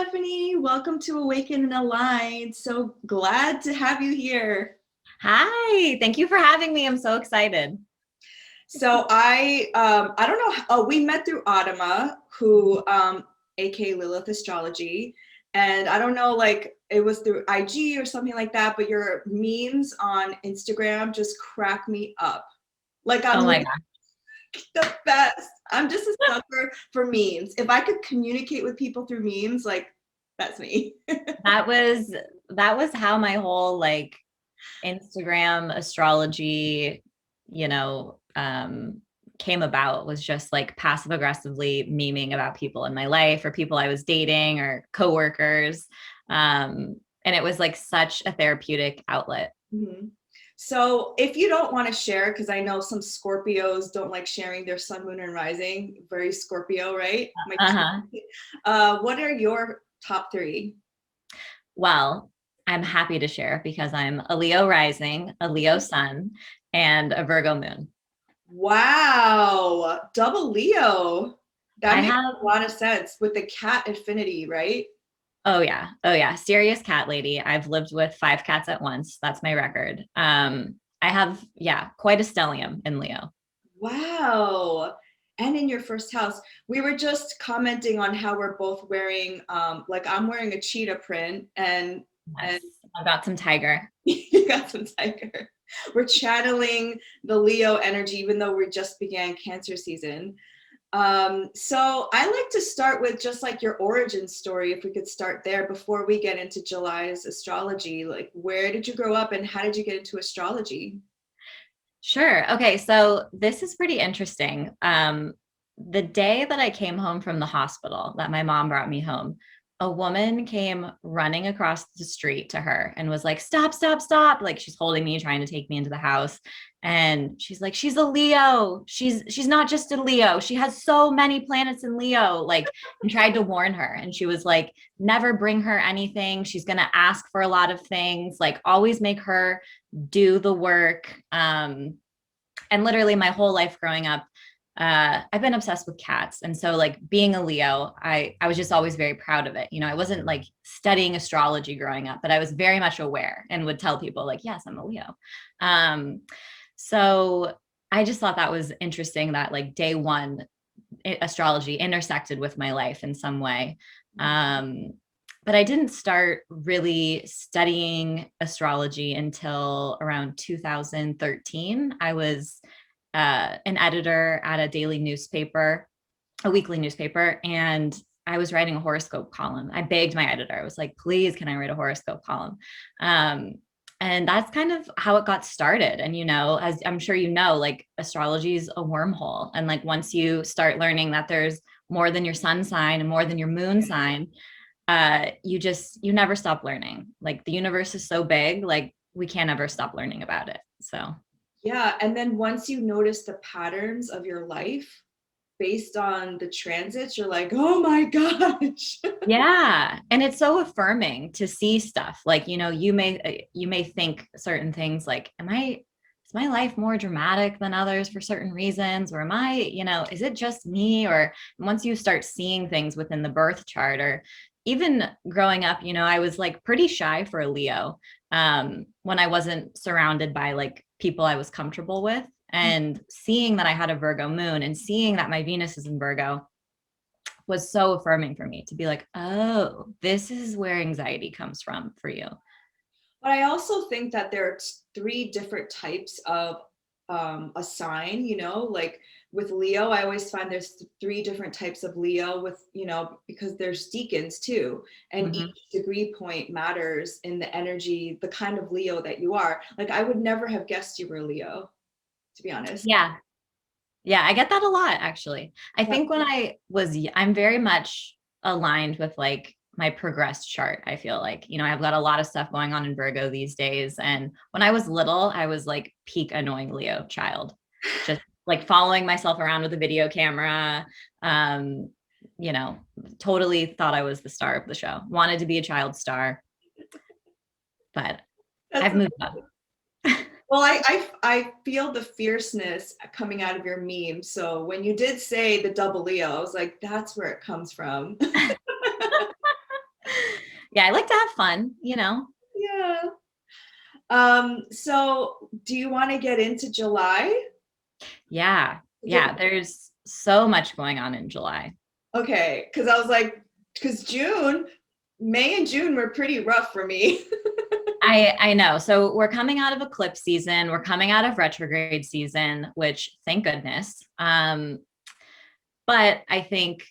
Stephanie. Welcome to Awaken and Align. So glad to have you here. Hi, thank you for having me. I'm so excited. I don't know. Oh, we met through Adama, who, aka Lilith Astrology, and I don't know, like it was through IG or something like that. But your memes on Instagram just crack me up. Like Oh I'm my like God. the best. I'm just a sucker for memes. If I could communicate with people through memes, like that's me. That was that was how my whole like Instagram astrology, you know, came about, was just like passive aggressively memeing about people in my life or people I was dating or coworkers. And it was like such a therapeutic outlet. Mhm. So if you don't want to share, because I know some Scorpios don't like sharing their sun, moon, and rising, very Scorpio, right? Uh-huh. What are your top three? Well, I'm happy to share because I'm a Leo rising, a Leo sun, and a Virgo moon. Wow, double Leo. That I makes have a lot of sense with the cat affinity, right? Oh yeah. Oh yeah. Serious cat lady. I've lived with 5 cats at once. That's my record. I have, yeah, quite a stellium in Leo. Wow. And in your first house, we were just commenting on how we're both wearing, like I'm wearing a cheetah print and Yes. I've got some tiger. you got some tiger. We're channeling the Leo energy, even though we just began Cancer season. So I like to start with just like your origin story, if we could start there before we get into July's astrology. Like, where did you grow up and how did you get into astrology? Sure. Okay. So this is pretty interesting. The day that I came home from the hospital, that my mom brought me home, a woman came running across the street to her and was like, "Stop, stop, stop." Like she's holding me, trying to take me into the house. And she's like, "She's a Leo. She's not just a Leo. She has so many planets in Leo." Like, and tried to warn her. And she was like, "Never bring her anything. She's gonna ask for a lot of things. Like, always make her do the work." And literally my whole life growing up, I've been obsessed with cats. And so like being a Leo, I was just always very proud of it. I wasn't like studying astrology growing up, but I was very much aware and would tell people like, yes, I'm a Leo. Um, so I just thought that was interesting that like day one, astrology intersected with my life in some way. Um, but I didn't start really studying astrology until around 2013. I was an editor at a daily newspaper, a weekly newspaper, and I was writing a horoscope column. I begged my editor. I was like, please, can I write a horoscope column? Um, and that's kind of how it got started. And, as I'm sure like astrology is a wormhole. And like once you start learning that there's more than your sun sign and more than your moon sign, you never stop learning. Like the universe is so big, like we can't ever stop learning about it. So Yeah. And then once you notice the patterns of your life based on the transits, you're like, oh my gosh. yeah, and it's so affirming to see stuff like, you may think certain things like, is my life more dramatic than others for certain reasons, or am I, is it just me? Or once you start seeing things within the birth chart, or even growing up, I was like pretty shy for a Leo, when I wasn't surrounded by like people I was comfortable with, and seeing that I had a Virgo moon and seeing that my Venus is in Virgo was so affirming for me to be like, oh, this is where anxiety comes from for you. But I also think that there are three different types of a sign, like with Leo, I always find there's three different types of Leo because there's deacons too. And Mm-hmm. each degree point matters in the energy, the kind of Leo that you are. Like I would never have guessed you were Leo, to be honest. Yeah. Yeah. I get that a lot, actually. I think when I'm very much aligned with like my progressed chart. I feel like, I've got a lot of stuff going on in Virgo these days. And when I was little, I was like peak annoying Leo child, just like following myself around with a video camera. Um, you know, totally thought I was the star of the show, wanted to be a child star, but That's I've moved up. Well, I feel the fierceness coming out of your meme. So when you did say the double Leo, I was like, that's where it comes from. Yeah, I like to have fun, you know. Yeah. So do you want to get into July? Yeah. Get- Yeah, there's so much going on in July. Okay, because I was like, because May and June were pretty rough for me. I know. So we're coming out of eclipse season, we're coming out of retrograde season, which thank goodness. But I think,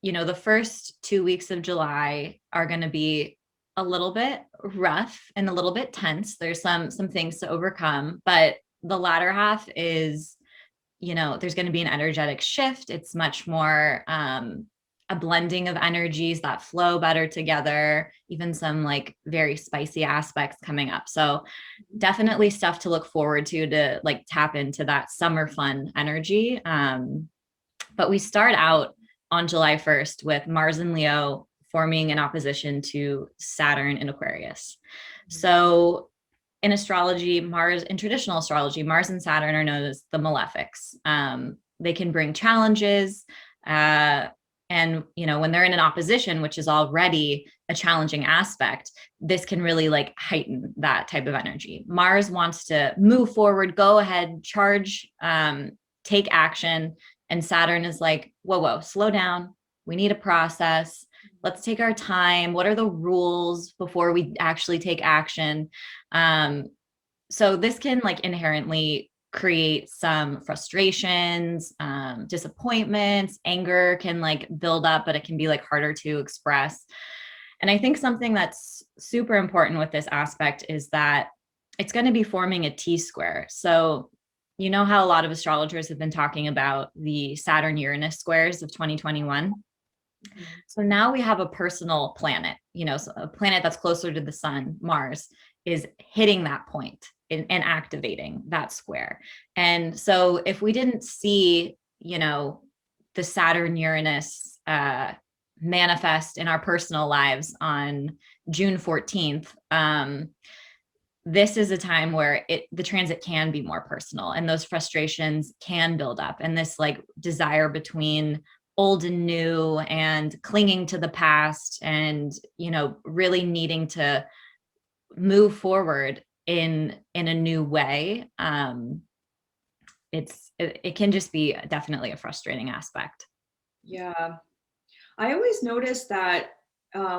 the first 2 weeks of July are going to be a little bit rough and a little bit tense. There's some things to overcome, but the latter half is, there's going to be an energetic shift. It's much more a blending of energies that flow better together, even some like very spicy aspects coming up. So definitely stuff to look forward to like tap into that summer fun energy. But we start out on July 1st with Mars and Leo forming an opposition to Saturn in Aquarius. So in astrology, in traditional astrology, Mars and Saturn are known as the malefics. They can bring challenges. And, when they're in an opposition, which is already a challenging aspect, this can really like heighten that type of energy. Mars wants to move forward, go ahead, charge, take action. And Saturn is like, whoa, slow down. We need a process. Let's take our time. What are the rules before we actually take action? So this can like inherently create some frustrations, disappointments, anger can like build up, but it can be like harder to express. And I think something that's super important with this aspect is that it's going to be forming a T square. So you know how a lot of astrologers have been talking about the Saturn Uranus squares of 2021. So now we have a personal planet, so a planet that's closer to the sun, Mars, is hitting that point and activating that square. And so if we didn't see, the Saturn Uranus manifest in our personal lives on June 14th, this is a time where the transit can be more personal and those frustrations can build up, and this like desire between old and new and clinging to the past and really needing to move forward in a new way. It can just be definitely a frustrating aspect. Yeah. I always notice that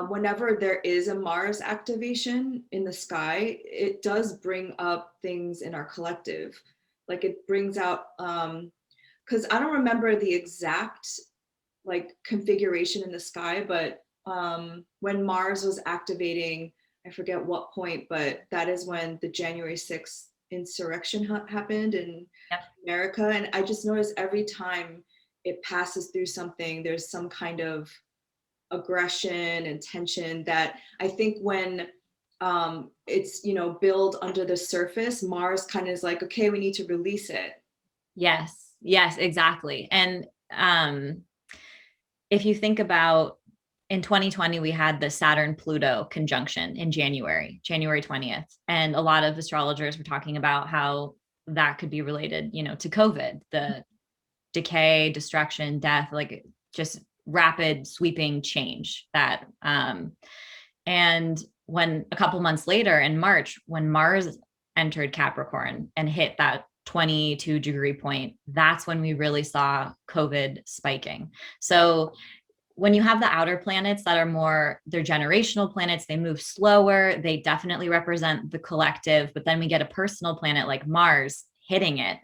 whenever there is a Mars activation in the sky, it does bring up things in our collective. Like it brings out, because I don't remember the exact like configuration in the sky, but when Mars was activating, I forget what point, but that is when the January 6th insurrection happened in Yep. America. And I just noticed every time it passes through something, there's some kind of aggression and tension that I think when it's build under the surface, Mars kind of is like, okay, we need to release it. Yes, exactly. And if you think about in 2020, we had the Saturn Pluto conjunction in January 20th. And a lot of astrologers were talking about how that could be related, to COVID, the decay, destruction, death, like just rapid sweeping change that, and when a couple months later in March, when Mars entered Capricorn and hit that 22-degree point, that's when we really saw COVID spiking. So when you have the outer planets that are more, they're generational planets, they move slower, they definitely represent the collective, but then we get a personal planet like Mars hitting it.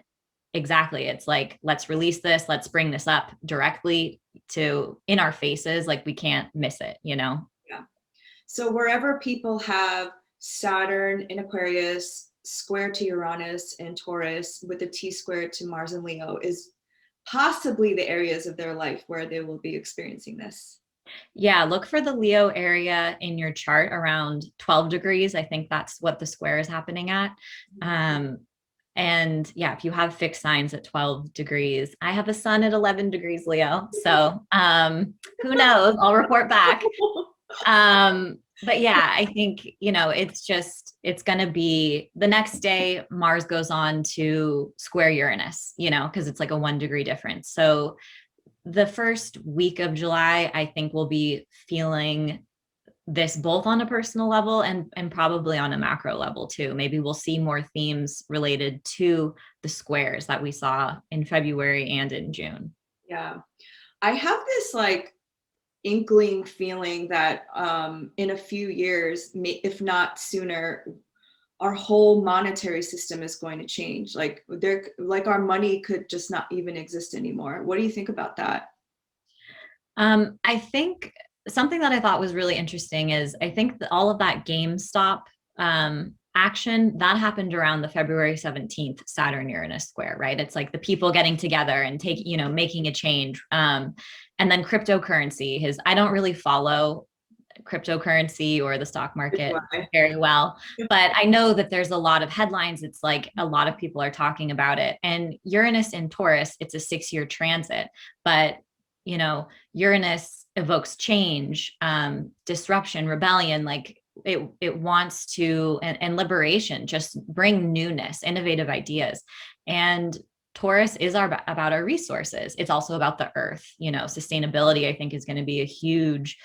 Exactly. It's like, let's release this, let's bring this up directly to in our faces, like we can't miss it. Yeah. So wherever people have Saturn in Aquarius, square to Uranus and Taurus with a T square to Mars and Leo is possibly the areas of their life where they will be experiencing this. Yeah, look for the Leo area in your chart around 12 degrees. I think that's what the square is happening at. And yeah, if you have fixed signs at 12 degrees, I have a sun at 11 degrees Leo. So who knows? I'll report back. But yeah, I think, it's going to be the next day, Mars goes on to square Uranus, because it's like a 1 degree difference. So the first week of July, I think we'll be feeling this both on a personal level and probably on a macro level too. Maybe we'll see more themes related to the squares that we saw in February and in June. Yeah. I have this like inkling feeling that in a few years, if not sooner, our whole monetary system is going to change. Like our money could just not even exist anymore. What do you think about that? I think something that I thought was really interesting is I think that all of that GameStop action that happened around the February 17th Saturn Uranus square, right? It's like the people getting together and making a change. And then cryptocurrency, I don't really follow cryptocurrency or the stock market very well, but I know that there's a lot of headlines. It's like a lot of people are talking about it. And Uranus in Taurus, it's a 6-year transit, but Uranus evokes change, disruption, rebellion, like it wants to, and liberation, just bring newness, innovative ideas. And Taurus is about our resources. It's also about the earth. Sustainability, I think, is going to be a huge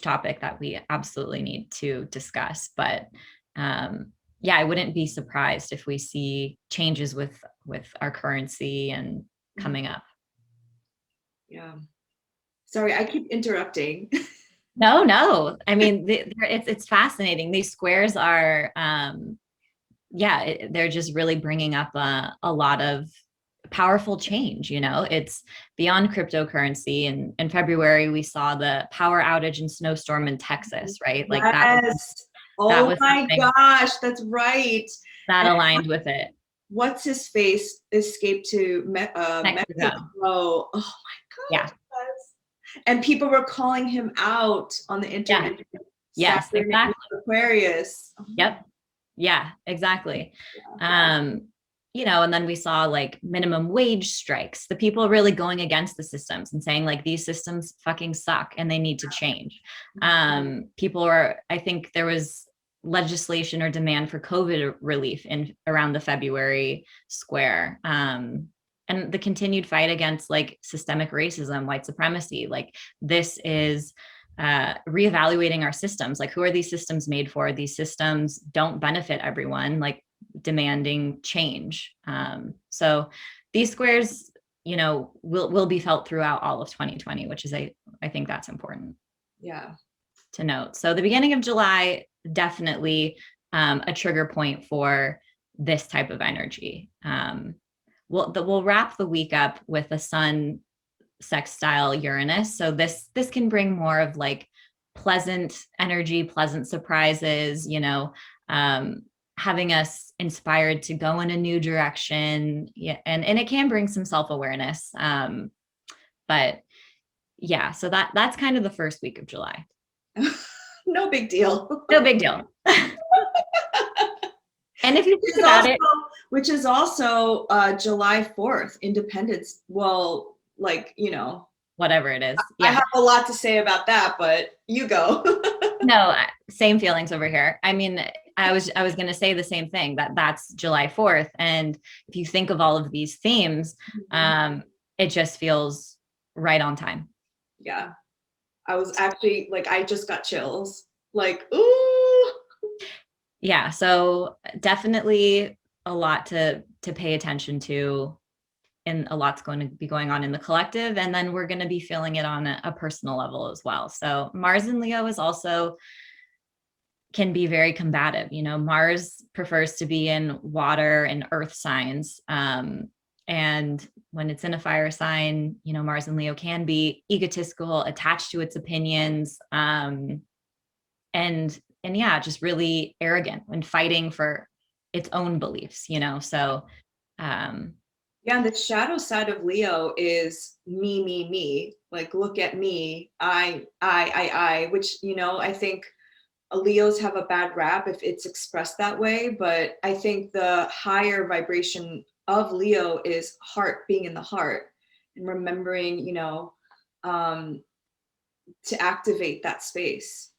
topic that we absolutely need to discuss. But yeah, I wouldn't be surprised if we see changes with our currency and coming up. Yeah. Sorry, I keep interrupting. No. I mean, it's fascinating. These squares are, they're just really bringing up a lot of powerful change. It's beyond cryptocurrency. And in February, we saw the power outage and snowstorm in Texas, right? Like yes. that was my gosh, that's right. That aligned with it. What's his face escaped to Mexico. Oh my God. Yeah. And people were calling him out on the internet. Yeah. Yes, exactly. Aquarius. Yep. Yeah, exactly. Yeah. And then we saw like minimum wage strikes, the people really going against the systems and saying like, these systems fucking suck and they need to change. I think there was legislation or demand for COVID relief around the February square. And the continued fight against like systemic racism, white supremacy, like this is reevaluating our systems. Like, who are these systems made for? These systems don't benefit everyone, like demanding change. So these squares, will be felt throughout all of 2020, which is I think that's important. Yeah. To note. So the beginning of July, definitely a trigger point for this type of energy. We'll wrap the week up with a sun sextile Uranus. So this can bring more of like pleasant energy, pleasant surprises, having us inspired to go in a new direction. Yeah, and it can bring some self-awareness. But yeah, so that's kind of the first week of July. No big deal. No big deal. And if you think about it, which is also July 4th, Independence. Well, whatever it is. Yeah. I have a lot to say about that, but you go. No, same feelings over here. I mean, I was going to say the same thing, that's July 4th. And if you think of all of these themes, it just feels right on time. Yeah. I was actually I just got chills. Ooh. Yeah. So definitely a lot to pay attention to, and a lot's going to be going on in the collective. And then we're going to be feeling it on a personal level as well. So Mars in Leo is also can be very combative. Mars prefers to be in water and earth signs. And when it's in a fire sign, Mars in Leo can be egotistical, attached to its opinions, and yeah, just really arrogant when fighting for its own beliefs, so. Yeah, the shadow side of Leo is me. Like, look at me, I, which, I think Leos have a bad rap if it's expressed that way. But I think the higher vibration of Leo is heart, being in the heart and remembering, to activate that space.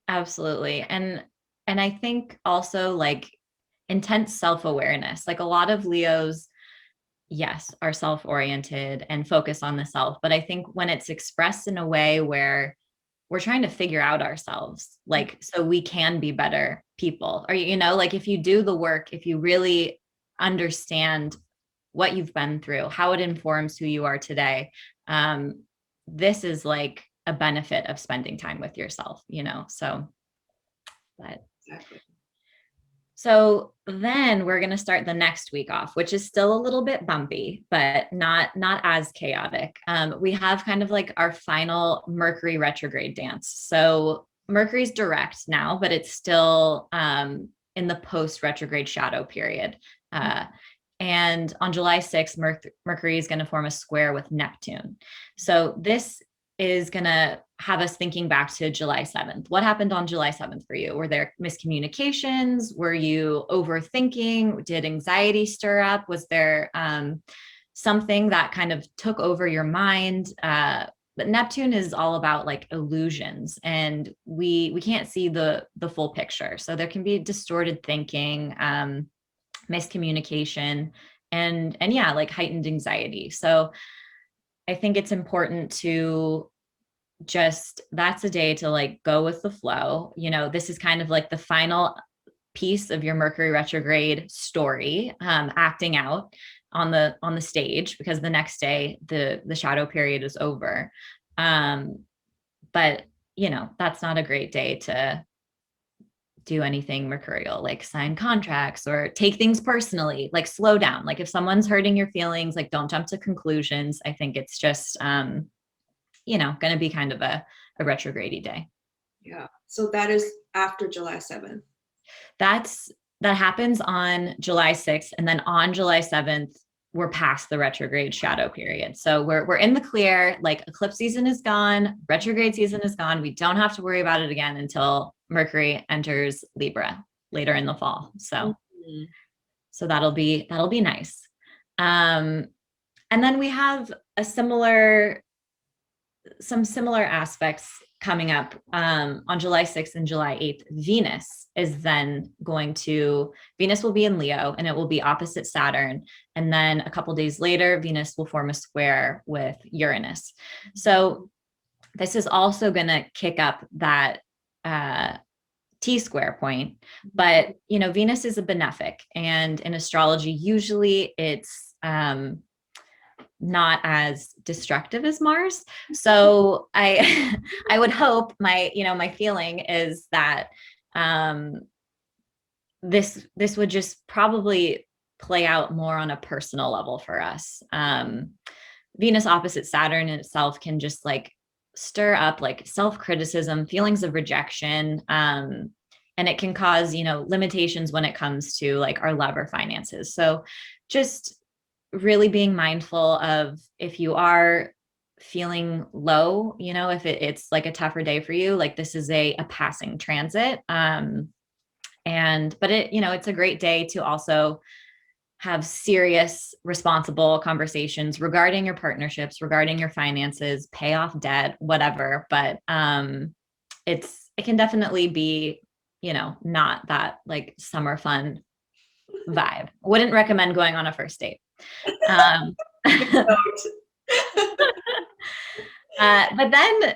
Absolutely. And I think also like intense self-awareness, like a lot of Leos, yes, are self-oriented and focus on the self. But I think when it's expressed in a way where we're trying to figure out ourselves, like, so we can be better people. Or, you know, like if you do the work, if you really understand what you've been through, how it informs who you are today, this is like a benefit of spending time with yourself, you know? So, but Exactly. so then we're going to start the next week off, which is still a little bit bumpy, but not as chaotic. We have kind of like our final Mercury retrograde dance. So Mercury's direct now, but it's still in the post retrograde shadow period. And on July 6th, Mercury is going to form a square with Neptune. So this is going to have us thinking back to July 7th. What happened on July 7th for you? Were there miscommunications? Were you overthinking? Did anxiety stir up? Was there something that kind of took over your mind? But Neptune is all about like illusions, and we can't see the full picture. So there can be distorted thinking, miscommunication, and yeah, like heightened anxiety. So I think it's important to just, that's a day to like go with the flow. You know, this is kind of like the final piece of your Mercury retrograde story, acting out on the stage, because the next day the shadow period is over. But you know, that's not a great day to do anything mercurial, like sign contracts or take things personally. Like slow down. Like if someone's hurting your feelings, like don't jump to conclusions. I think it's just you know, going to be kind of a retrograde day. Yeah. So that is after July 7th. That happens on July 6th. And then on July 7th, we're past the retrograde shadow period. So we're in the clear, like eclipse season is gone, retrograde season is gone. We don't have to worry about it again until Mercury enters Libra later in the fall. So, so that'll be nice. And then we have some similar aspects coming up on July 6th and July 8th. Venus will be in Leo, and it will be opposite Saturn. And then a couple days later, Venus will form a square with Uranus. So this is also going to kick up that T-square point. But, you know, Venus is a benefic, and in astrology, usually it's not as destructive as Mars. So I I would hope, my feeling is that this would just probably play out more on a personal level for us. Venus opposite Saturn in itself can just like stir up like self-criticism, feelings of rejection, and it can cause, limitations when it comes to like our love or finances. So just really being mindful of, if you are feeling low, if it's like a tougher day for you, like this is a passing transit. But it's a great day to also have serious, responsible conversations regarding your partnerships, regarding your finances, pay off debt, whatever. But it can definitely be, not that like summer fun vibe. Wouldn't recommend going on a first date. But then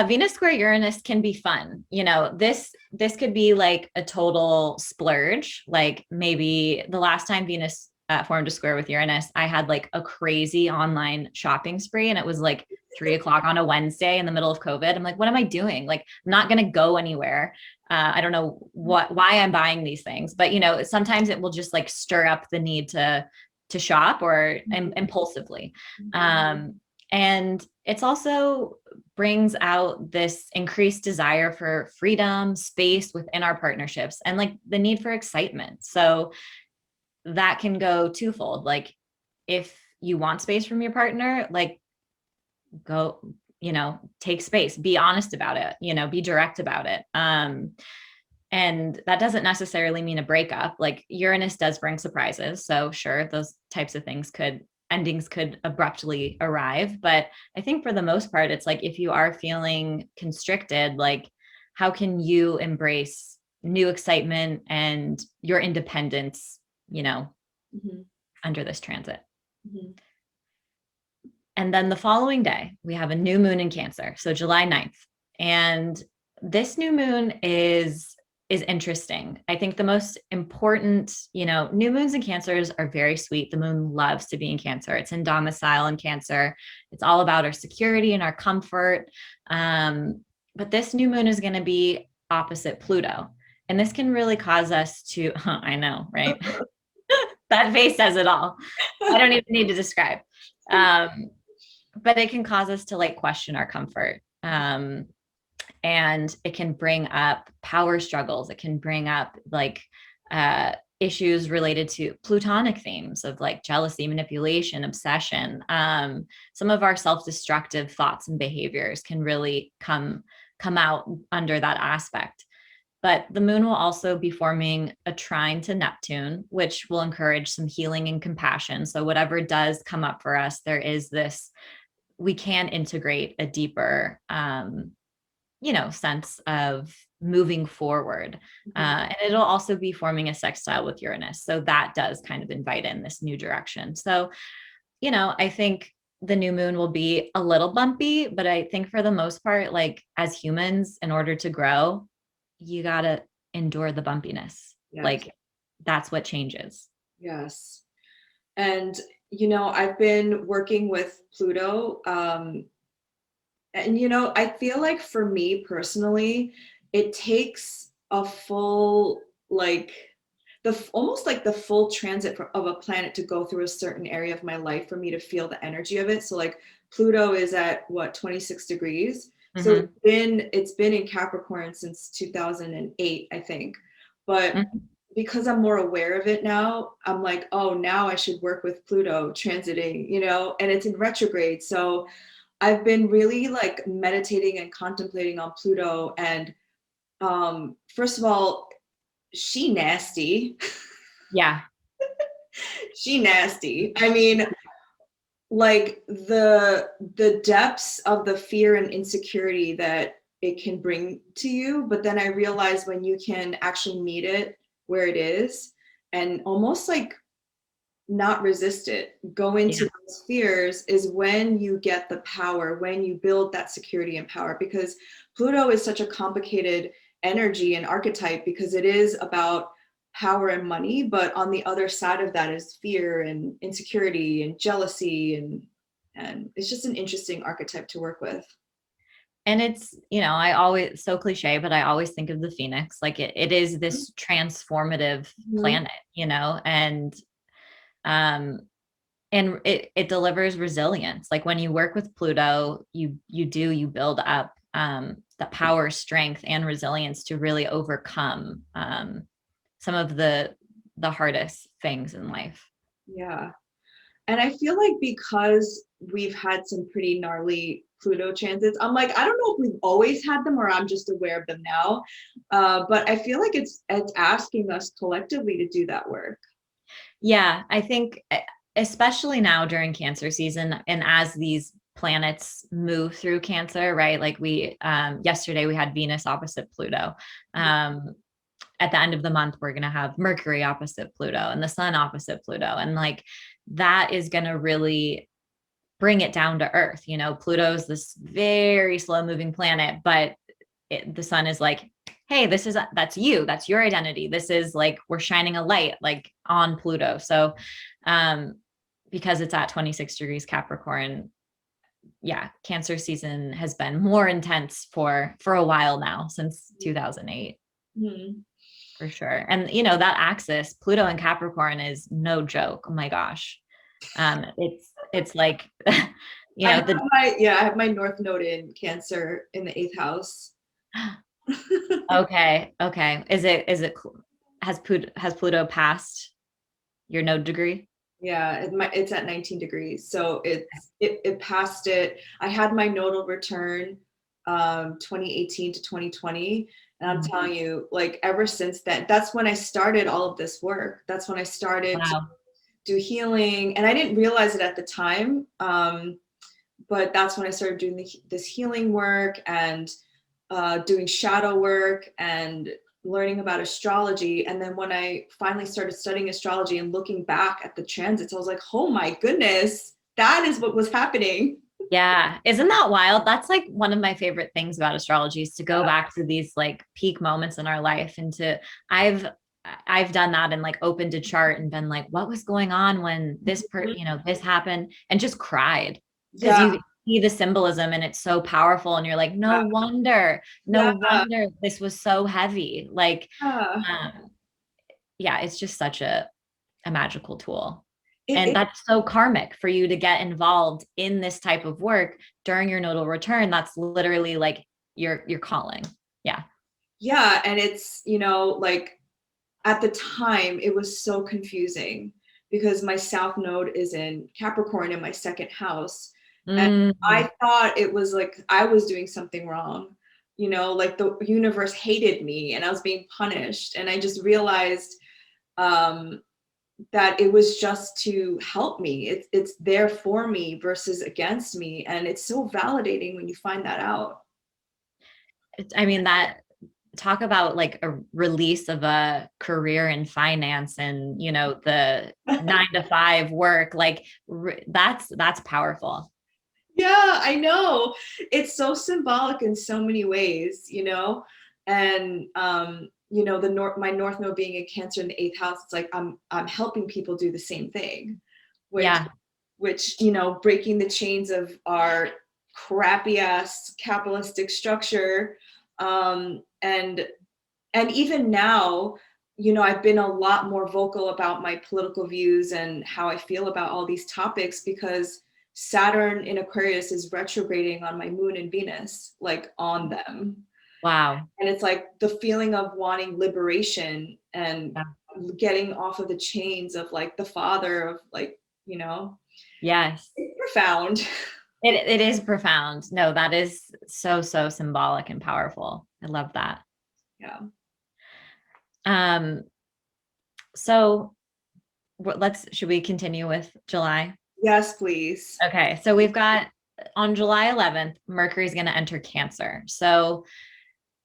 Venus square Uranus can be fun. This could be like a total splurge. Like maybe the last time Venus formed a square with Uranus, I had like a crazy online shopping spree, and it was like 3:00 on a Wednesday in the middle of COVID. I'm like, what am I doing? Like, I'm not going to go anywhere. I don't know why I'm buying these things, but sometimes it will just like stir up the need to shop or impulsively. And it's also brings out this increased desire for freedom, space within our partnerships, and like the need for excitement. So that can go twofold. Like if you want space from your partner, like go, take space, be honest about it, be direct about it. And that doesn't necessarily mean a breakup. Like Uranus does bring surprises. So sure, those types of endings could abruptly arrive. But I think for the most part, it's like, if you are feeling constricted, like how can you embrace new excitement and your independence, under this transit? And then the following day, we have a new moon in Cancer. So July 9th. And this new moon is interesting. I think the most important, new moons in Cancers are very sweet. The moon loves to be in Cancer. It's in domicile in Cancer. It's all about our security and our comfort. But this new moon is going to be opposite Pluto. And this can really cause us to, I know, right? That face says it all. I don't even need to describe. But it can cause us to like question our comfort. And it can bring up power struggles. It can bring up like issues related to plutonic themes of like jealousy, manipulation, obsession. Some of our self-destructive thoughts and behaviors can really come out under that aspect. But the moon will also be forming a trine to Neptune, which will encourage some healing and compassion. So whatever does come up for us, there is this, we can integrate a deeper sense of moving forward. And it'll also be forming a sextile with Uranus. So that does kind of invite in this new direction. So, I think the new moon will be a little bumpy, but I think for the most part, like as humans, in order to grow, you got to endure the bumpiness. Yes. Like that's what changes. Yes. And, I've been working with Pluto, and, I feel like for me personally, it takes a full, almost like the full transit of a planet to go through a certain area of my life for me to feel the energy of it. So like Pluto is at 26 degrees. Mm-hmm. So it's been in Capricorn since 2008, I think. But mm-hmm. because I'm more aware of it now, I'm like, oh, now I should work with Pluto transiting, and it's in retrograde. So I've been really like meditating and contemplating on Pluto. And first of all, she nasty. Yeah. She nasty. I mean, like the depths of the fear and insecurity that it can bring to you. But then I realized when you can actually meet it where it is and almost like not resist it, go into those fears, is when you get the power, when you build that security and power. Because Pluto is such a complicated energy and archetype, because it is about power and money, but on the other side of that is fear and insecurity and jealousy, and it's just an interesting archetype to work with. And it's, I always, so cliche, but I always think of the Phoenix, like it is this transformative planet, and it delivers resilience. Like when you work with Pluto, you build up the power, strength, and resilience to really overcome some of the hardest things in life. Yeah. And I feel like because we've had some pretty gnarly Pluto transits, I'm like, I don't know if we've always had them or I'm just aware of them now. But I feel like it's asking us collectively to do that work. Yeah, I think especially now during Cancer season, and as these planets move through Cancer, right? Like we yesterday we had Venus opposite Pluto. At the end of the month, we're going to have Mercury opposite Pluto and the Sun opposite Pluto. And like that is going to really bring it down to earth. Pluto's this very slow moving planet, but the Sun is like, hey, that's you, that's your identity. This is like, we're shining a light like on Pluto. So because it's at 26 degrees Capricorn, Cancer season has been more intense for a while now, since 2008. Mm-hmm. For sure. And that axis, Pluto and Capricorn, is no joke. Oh my gosh. It's like I have my North Node in Cancer in the 8th house. Okay. Has Pluto passed your node degree? Yeah, it's at 19 degrees. So it passed it. I had my nodal return 2018 to 2020. And I'm telling you, like ever since then, that's when I started all of this work. That's when I started to do healing. And I didn't realize it at the time. But that's when I started doing this healing work and doing shadow work and learning about astrology. And then when I finally started studying astrology and looking back at the transits, I was like, oh my goodness, that is what was happening. Yeah. Isn't that wild? That's like one of my favorite things about astrology is to go Yeah. back to these like peak moments in our life and to I've I've done that and like opened a chart and been like, what was going on when Mhm. this happened and just cried because Yeah. you see the symbolism and it's so powerful and you're like, no Yeah. wonder this was so heavy. Like, Yeah. um, yeah, it's just such a magical tool. And It, that's so karmic for you to get involved in this type of work during your nodal return. That's literally like your calling. Yeah. yeah. And it's, like at the time, it was so confusing because my South Node is in Capricorn in my second house. And Mm, I thought it was like I was doing something wrong, like the universe hated me and I was being punished. And I just realized um, that it was just to help me. It's there for me versus against me. And it's so validating when you find that out. I mean, that talk about like a release of a career in finance and, the 9 to 5 work, like that's powerful. Yeah, I know. It's so symbolic in so many ways, And the my North Node being in Cancer in the eighth house, it's like I'm helping people do the same thing, which Yeah. breaking the chains of our crappy ass capitalistic structure. And even now, I've been a lot more vocal about my political views and how I feel about all these topics because Saturn in Aquarius is retrograding on my moon and Venus, like on them. Wow. And it's like the feeling of wanting liberation and Yeah. getting off of the chains of like the father of like, Yes. it's profound. It is profound. No, that is so symbolic and powerful. I love that. Yeah. Um, so should we continue with July? Yes, please. Okay, so we've got on July 11th, Mercury's going to enter Cancer. So,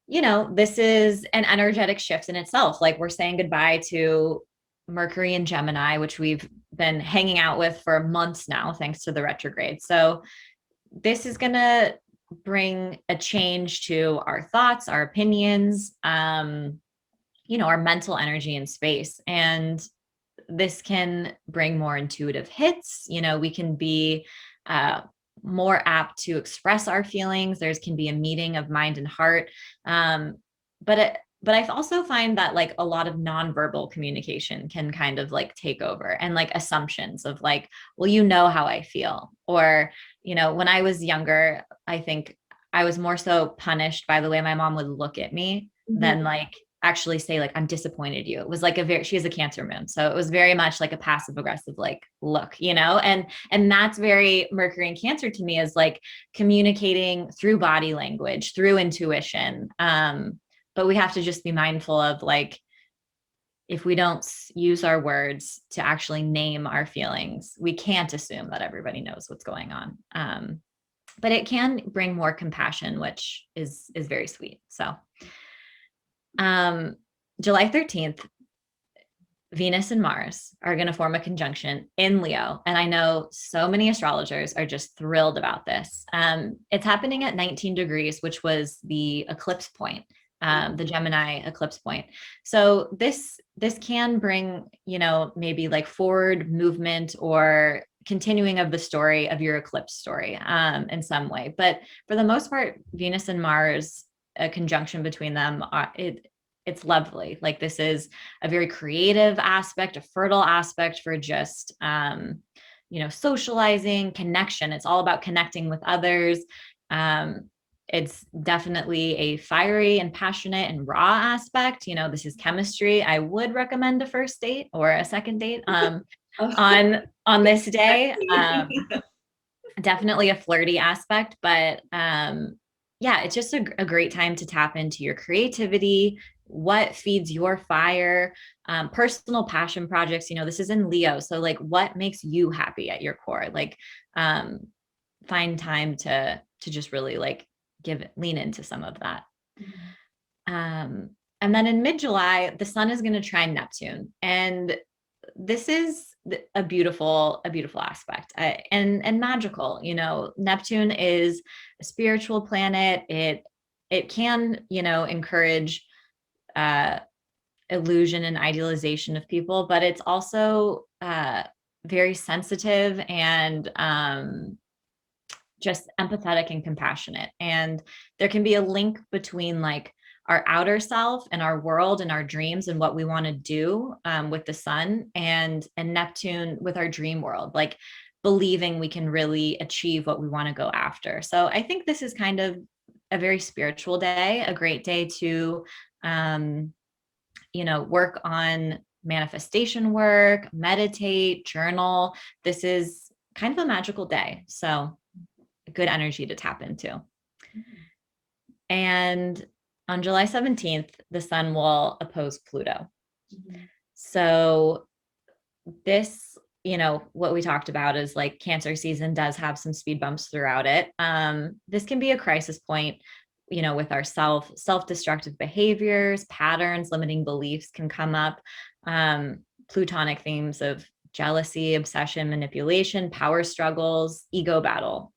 this is an energetic shift in itself. Like we're saying goodbye to Mercury and Gemini, which we've been hanging out with for months now, thanks to the retrograde. So, this is going to bring a change to our thoughts, our opinions, our mental energy and space. And this can bring more intuitive hits. We can be uh, more apt to express our feelings. There's can be a meeting of mind and heart. But I also find that like a lot of nonverbal communication can kind of like take over and like assumptions of like, well, how I feel. Or, when I was younger, I think I was more so punished by the way my mom would look at me Mhm. than like actually say like I'm disappointed you. It was like she has a Cancer moon, so it was very much like a passive aggressive like look, and that's very Mercury and Cancer to me, is like communicating through body language, through intuition. But we have to just be mindful of like if we don't use our words to actually name our feelings, we can't assume that everybody knows what's going on. But it can bring more compassion, which is very sweet. So um, July 13th, Venus and Mars are going to form a conjunction in Leo. And I know so many astrologers are just thrilled about this. It's happening at 19 degrees, which was the eclipse point, the Gemini eclipse point. So this can bring, maybe like forward movement or continuing of the story of your eclipse story in some way. But for the most part, Venus and Mars, a conjunction between them, it's lovely. Like this is a very creative aspect, a fertile aspect for just socializing, connection. It's all about connecting with others. Um, it's definitely a fiery and passionate and raw aspect. This is chemistry. I would recommend a first date or a second date on this day. Definitely a flirty aspect, but yeah, it's just a great time to tap into your creativity, what feeds your fire, personal passion projects. This is in Leo, so like what makes you happy at your core, like um, find time to just really like lean into some of that. um, and then in mid-July, the sun is going to trine Neptune, and this is a beautiful aspect, and magical. Neptune is a spiritual planet. It can, encourage illusion and idealization of people, but it's also very sensitive and just empathetic and compassionate. And there can be a link between like our outer self and our world and our dreams and what we want to do with the sun, and Neptune with our dream world, like believing we can really achieve what we want to go after. So I think this is kind of a very spiritual day, a great day to work on manifestation work, meditate, journal. This is kind of a magical day. So a good energy to tap into. And on July 17th, the sun will oppose Pluto. So this, what we talked about is like Cancer season does have some speed bumps throughout it. This can be a crisis point, with our self-destructive behaviors, patterns, limiting beliefs can come up. Plutonic themes of jealousy, obsession, manipulation, power struggles, ego battle.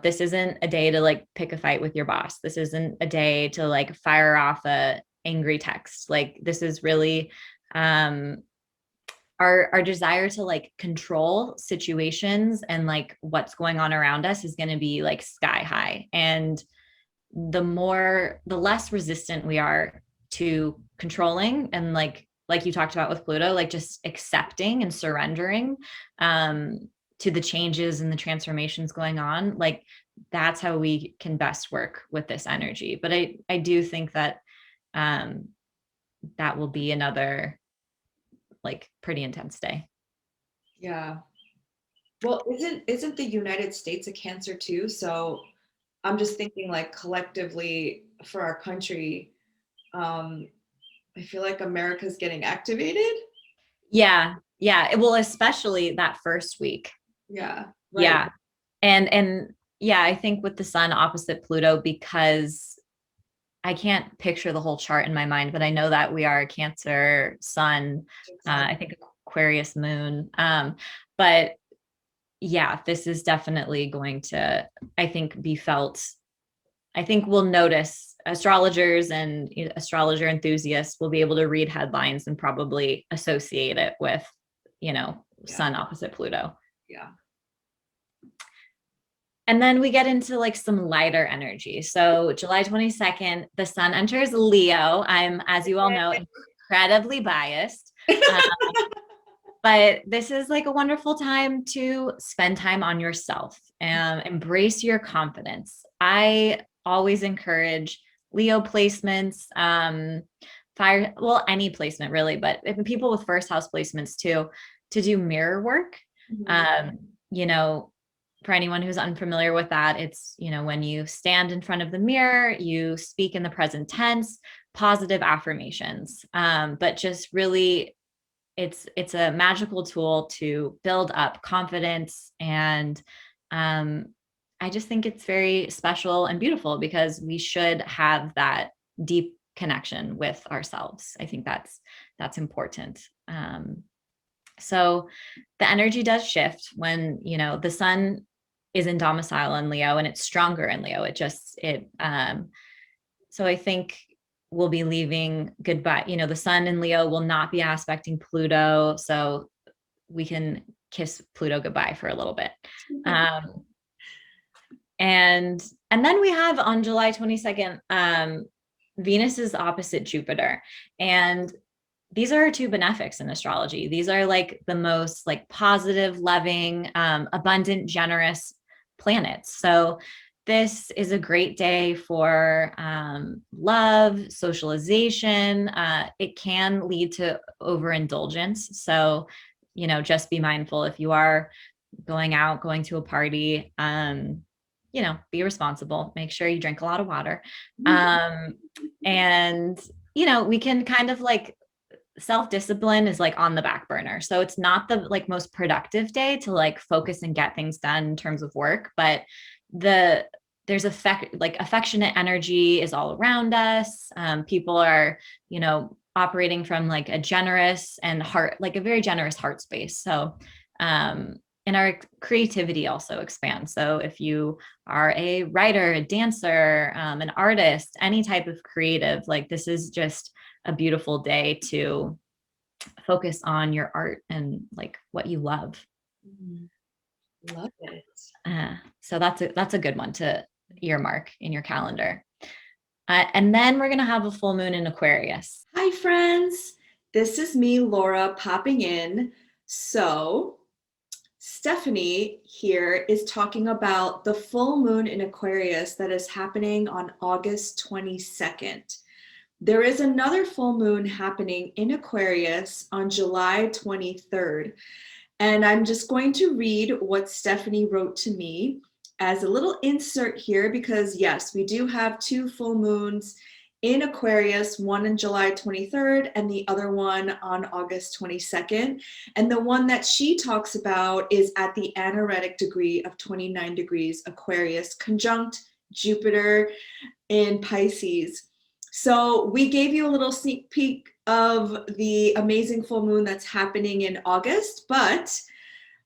This isn't a day to like pick a fight with your boss. This isn't a day to like fire off a angry text. Like this is really our desire to like control situations and like what's going on around us is going to be like sky high. And the less resistant we are to controlling and like you talked about with Pluto, like just accepting and surrendering to the changes and the transformations going on, like that's how we can best work with this energy. But I do think that that will be another like pretty intense day. Yeah. Well, isn't the United States a Cancer too? So I'm just thinking like collectively for our country, I feel like America's getting activated. Yeah. Well, especially that first week. Yeah. Right. Yeah. And yeah, I think with the sun opposite Pluto, because I can't picture the whole chart in my mind, but I know that we are a Cancer sun, I think Aquarius moon. But yeah, this is definitely going to, I think, be felt. I think we'll notice astrologers and astrologer enthusiasts will be able to read headlines and probably associate it with, sun opposite Pluto. Yeah. And then we get into like some lighter energy. So July 22nd, the sun enters Leo. I'm, as you all know, incredibly biased. But this is like a wonderful time to spend time on yourself and embrace your confidence. I always encourage Leo placements, any placement really, but people with first house placements too, to do mirror work. For anyone who's unfamiliar with that, it's, when you stand in front of the mirror, you speak in the present tense, positive affirmations, but just really it's a magical tool to build up confidence. And I just think it's very special and beautiful because we should have that deep connection with ourselves. I think that's important. So the energy does shift when, the sun is in domicile in Leo and it's stronger in Leo. So I think we'll be leaving goodbye. The sun in Leo will not be aspecting Pluto. So we can kiss Pluto goodbye for a little bit. And then we have on July 22nd, Venus is opposite Jupiter. And these are our two benefics in astrology. These are like the most like positive, loving, abundant, generous planets. So this is a great day for love, socialization. It can lead to overindulgence. So, just be mindful if you are going out, going to a party, be responsible, make sure you drink a lot of water. And, we can kind of like self-discipline is like on the back burner. So it's not the like most productive day to like focus and get things done in terms of work, but there's affectionate energy is all around us. People are, operating from like a generous and heart, like a very generous heart space. So, and our creativity also expands. So if you are a writer, a dancer, an artist, any type of creative, like this is just a beautiful day to focus on your art and like what you love. Love it. So that's a good one to earmark in your calendar. And then we're going to have a full moon in Aquarius. Hi, friends. This is me, Laura, popping in. So, Stephanie here is talking about the full moon in Aquarius that is happening on August 22nd. There is another full moon happening in Aquarius on July 23rd. And I'm just going to read what Stephanie wrote to me as a little insert here because, yes, we do have two full moons in Aquarius, one on July 23rd and the other one on August 22nd. And the one that she talks about is at the anaretic degree of 29 degrees Aquarius, conjunct Jupiter in Pisces. So we gave you a little sneak peek of the amazing full moon that's happening in August, but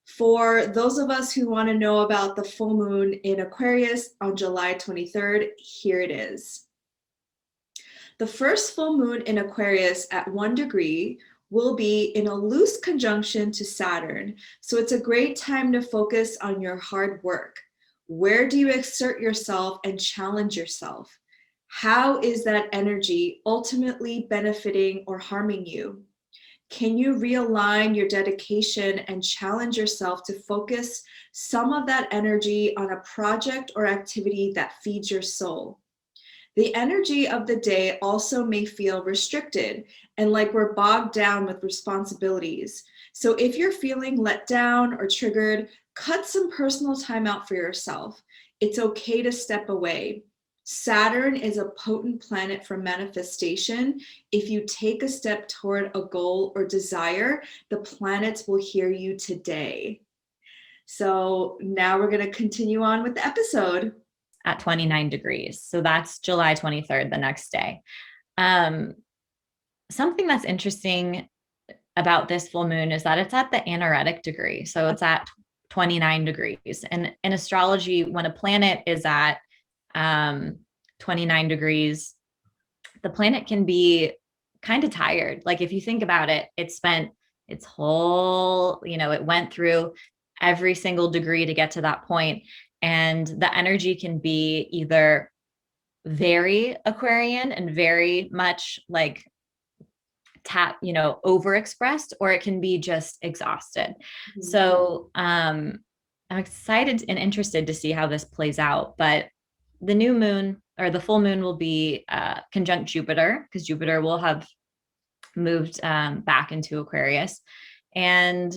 for those of us who want to know about the full moon in Aquarius on July 23rd, here it is. The first full moon in Aquarius at 1 degree will be in a loose conjunction to Saturn. So it's a great time to focus on your hard work. Where do you exert yourself and challenge yourself? How is that energy ultimately benefiting or harming you? Can you realign your dedication and challenge yourself to focus some of that energy on a project or activity that feeds your soul? The energy of the day also may feel restricted and like we're bogged down with responsibilities. So if you're feeling let down or triggered, cut some personal time out for yourself. It's okay to step away. Saturn is a potent planet for manifestation. If you take a step toward a goal or desire, the planets will hear you today. So now we're going to continue on with the episode. At 29 degrees. So that's July 23rd, the next day. Something that's interesting about this full moon is that it's at the anaretic degree. So it's at 29 degrees. And in astrology, when a planet is at 29 degrees, the planet can be kind of tired. Like if you think about it, it spent its whole, it went through every single degree to get to that point. And the energy can be either very Aquarian and very much like overexpressed, or it can be just exhausted. Mm-hmm. So I'm excited and interested to see how this plays out. But the new moon or the full moon will be conjunct Jupiter, because Jupiter will have moved back into Aquarius. And,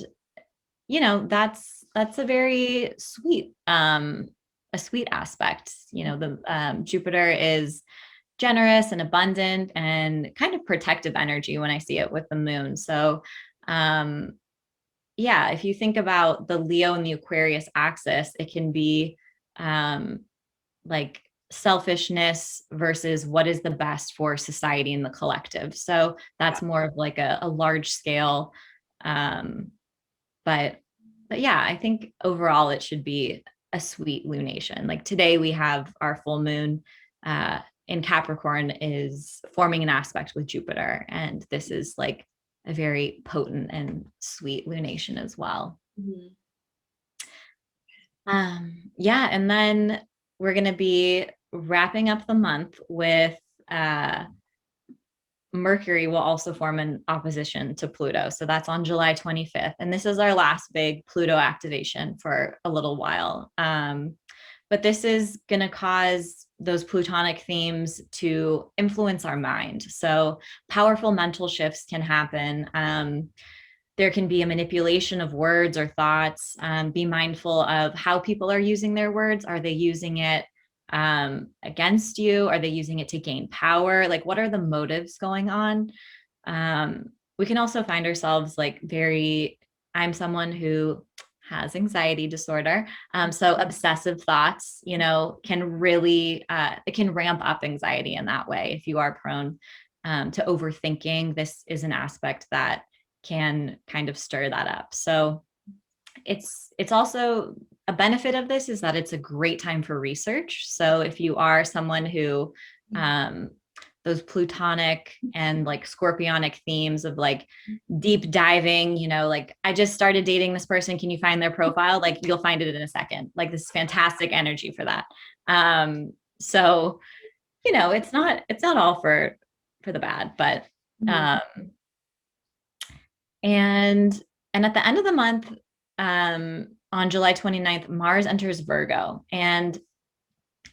that's a very sweet, aspect. The Jupiter is generous and abundant and kind of protective energy when I see it with the moon. So, if you think about the Leo and the Aquarius axis, it can be like selfishness versus what is the best for society and the collective. So that's more of like a large scale. But yeah, I think overall it should be a sweet lunation. Like today we have our full moon in Capricorn is forming an aspect with Jupiter. And this is like a very potent and sweet lunation as well. Mm-hmm. And then we're going to be wrapping up the month with Mercury will also form an opposition to Pluto. So that's on July 25th. And this is our last big Pluto activation for a little while. But this is going to cause those Plutonic themes to influence our mind. So powerful mental shifts can happen. There can be a manipulation of words or thoughts. Be mindful of how people are using their words. Are they using it against you? Are they using it to gain power? Like, what are the motives going on? We can also find ourselves like I'm someone who has anxiety disorder. So obsessive thoughts, can really, it can ramp up anxiety in that way if you are prone to overthinking, this is an aspect that can kind of stir that up. So it's also a benefit of this is that it's a great time for research. So if you are someone who those plutonic and like scorpionic themes of like deep diving, you know, like I just started dating this person, can you find their profile? Like you'll find it in a second. Like this is fantastic energy for that. So you know, it's not all for the bad, but um and at the end of the month, on July 29th, Mars enters Virgo. And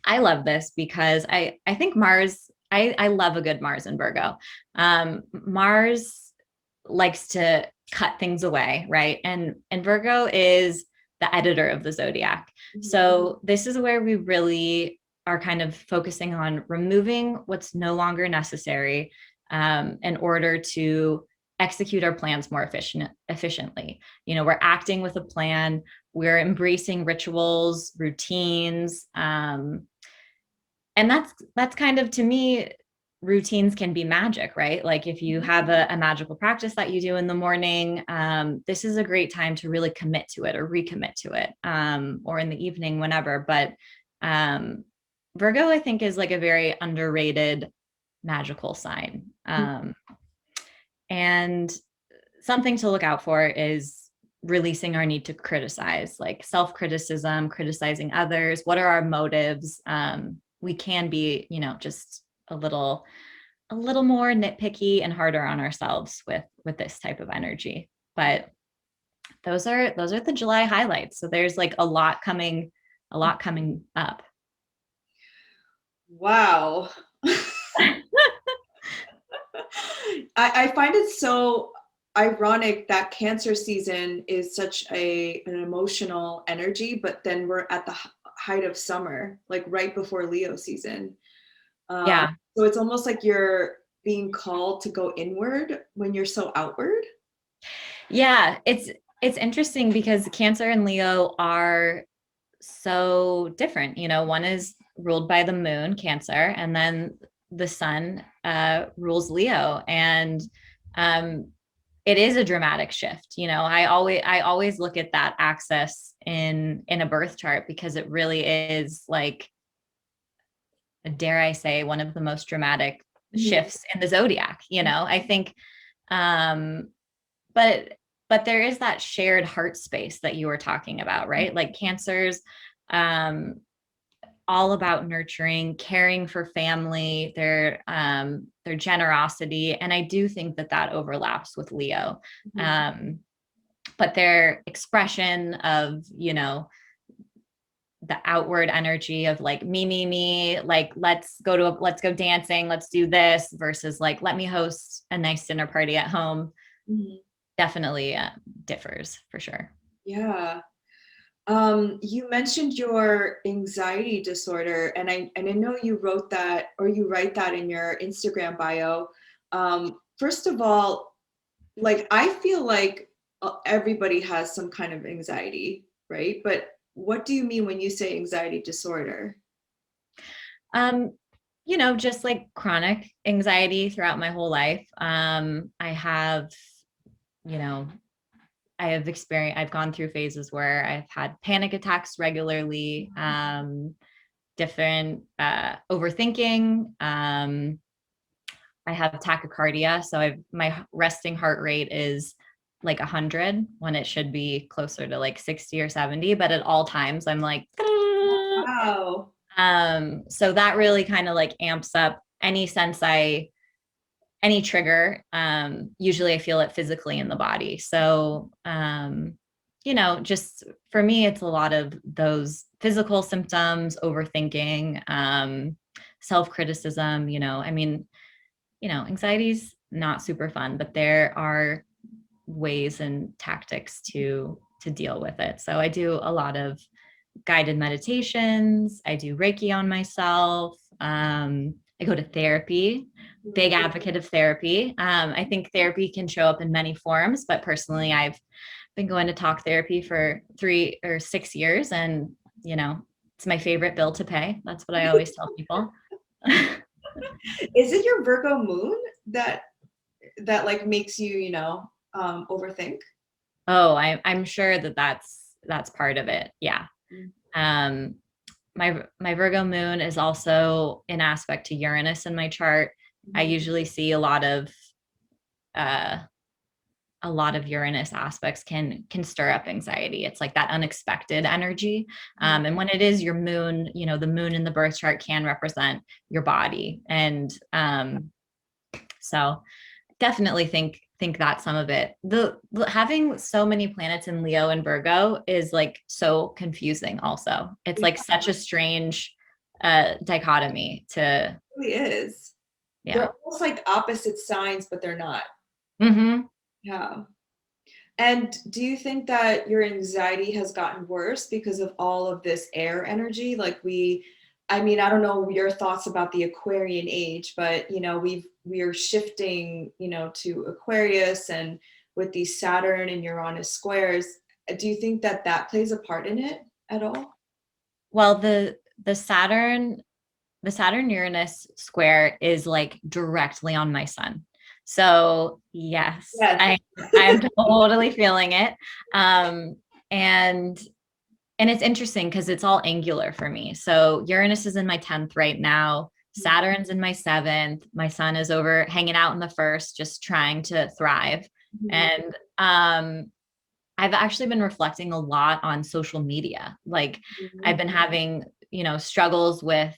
I love this because I think Mars, I love a good Mars in Virgo. Mars likes to cut things away, right? And Virgo is the editor of the zodiac. So this is where we really are kind of focusing on removing what's no longer necessary in order to execute our plans more efficiently. You know, we're acting with a plan, we're embracing rituals, routines, and that's kind of, to me, routines can be magic, right? Like if you have a magical practice that you do in the morning, this is a great time to really commit to it or recommit to it, or in the evening, whenever. But Virgo, I think, is like a very underrated magical sign. And something to look out for is releasing our need to criticize, like self-criticism, criticizing others. What are our motives? We can be, you know, just a little more nitpicky and harder on ourselves with this type of energy. But those are the July highlights. So there's like a lot coming up. Wow. I find it so ironic that Cancer season is such an emotional energy, but then we're at the height of summer, like right before Leo season. Yeah. So it's almost like you're being called to go inward when you're so outward. Yeah, it's interesting because Cancer and Leo are so different. You know, one is ruled by the moon, Cancer, and then the sun rules Leo. And it is a dramatic shift. You know, I always look at that axis in a birth chart because it really is, like, dare I say, one of the most dramatic shifts in the zodiac. You know, I think but there is that shared heart space that you were talking about, right? Like Cancers, all about nurturing, caring for family, their generosity, and I do think that overlaps with Leo. But their expression of, you know, the outward energy of like me, like let's go dancing, let's do this, versus like let me host a nice dinner party at home, definitely differs for sure. Yeah. You mentioned your anxiety disorder, and I know you wrote that, or you write that in your Instagram bio. First of all, like I feel like everybody has some kind of anxiety, right? But what do you mean when you say anxiety disorder? You know, just like chronic anxiety throughout my whole life. I have, you know, I've gone through phases where I've had panic attacks regularly, different overthinking. I have tachycardia, so my resting heart rate is like 100 when it should be closer to like 60 or 70, but at all times I'm like, Wow. so that really kind of like amps up any trigger. Usually I feel it physically in the body. So, you know, just for me, it's a lot of those physical symptoms, overthinking, self-criticism. You know, I mean, you know, anxiety's not super fun, but there are ways and tactics to deal with it. So I do a lot of guided meditations. I do Reiki on myself. I go to therapy, big advocate of therapy. I think therapy can show up in many forms, but personally, I've been going to talk therapy for 3 or 6 years, and you know, it's my favorite bill to pay. That's what I always tell people. Is it your Virgo moon that like makes you, overthink? Oh, I'm sure that that's part of it. Yeah. Um, my Virgo moon is also in aspect to Uranus in my chart. I Mhm. usually see uh, a lot of Uranus aspects can stir up anxiety. It's like that unexpected energy. And when it is your moon, the moon in the birth chart can represent your body. And so definitely think that some of it. The having so many planets in Leo and Virgo is like so confusing also. It's It like such a strange dichotomy to really is. yeah. They're almost like opposite signs, but they're not. Mm-hmm. Yeah. And do you think that your anxiety has gotten worse because of all of this air energy? I mean, I don't know your thoughts about the Aquarian age, but we're shifting, to Aquarius, and with these Saturn and Uranus squares. Do you think that that plays a part in it at all? Well, the Saturn Uranus square is like directly on my sun. So yes, Yes. I am totally feeling it. Um, and it's interesting because it's all angular for me. So Uranus is in my 10th right now. Saturn's in my 7th. My sun is over hanging out in the first, just trying to thrive. Mhm. And I've actually been reflecting a lot on social media. Like I've Mhm. been having, struggles with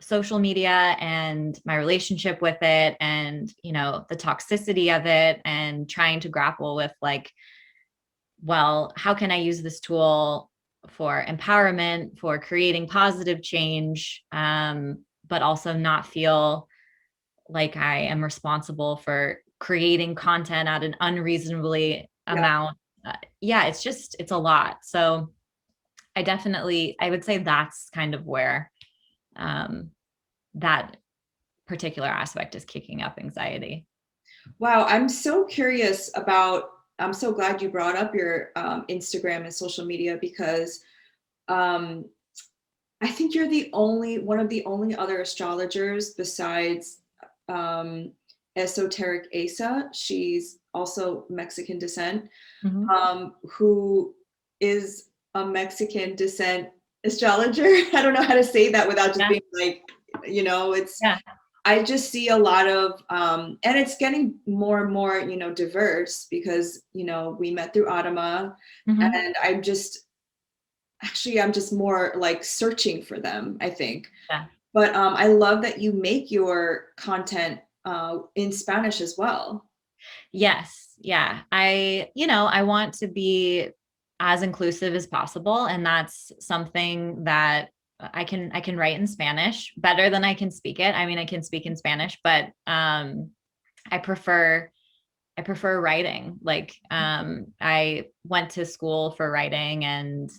social media and my relationship with it and, the toxicity of it and trying to grapple with like, well, how can I use this tool for empowerment, for creating positive change, but also not feel like I am responsible for creating content at an unreasonably Yeah. amount. Yeah, it's a lot. So I would say that's kind of where um, that particular aspect is kicking up anxiety. Wow, I'm so glad you brought up your Instagram and social media, because um, I think you're one of the only other astrologers besides um, Esoteric Asa. She's also Mexican descent, Mhm. who is a Mexican descent astrologer. I don't know how to say that without just Yeah, being like, it's yeah. I just see a lot of, and it's getting more and more, diverse, because, we met through Adama, Mhm. and I'm just more like searching for them, I think. Yeah. But I love that you make your content in Spanish as well. Yes. Yeah. I want to be as inclusive as possible. And that's something that I can write in Spanish better than I can speak it. I mean, I can speak in Spanish, but I prefer I prefer writing. Like I went to school for writing and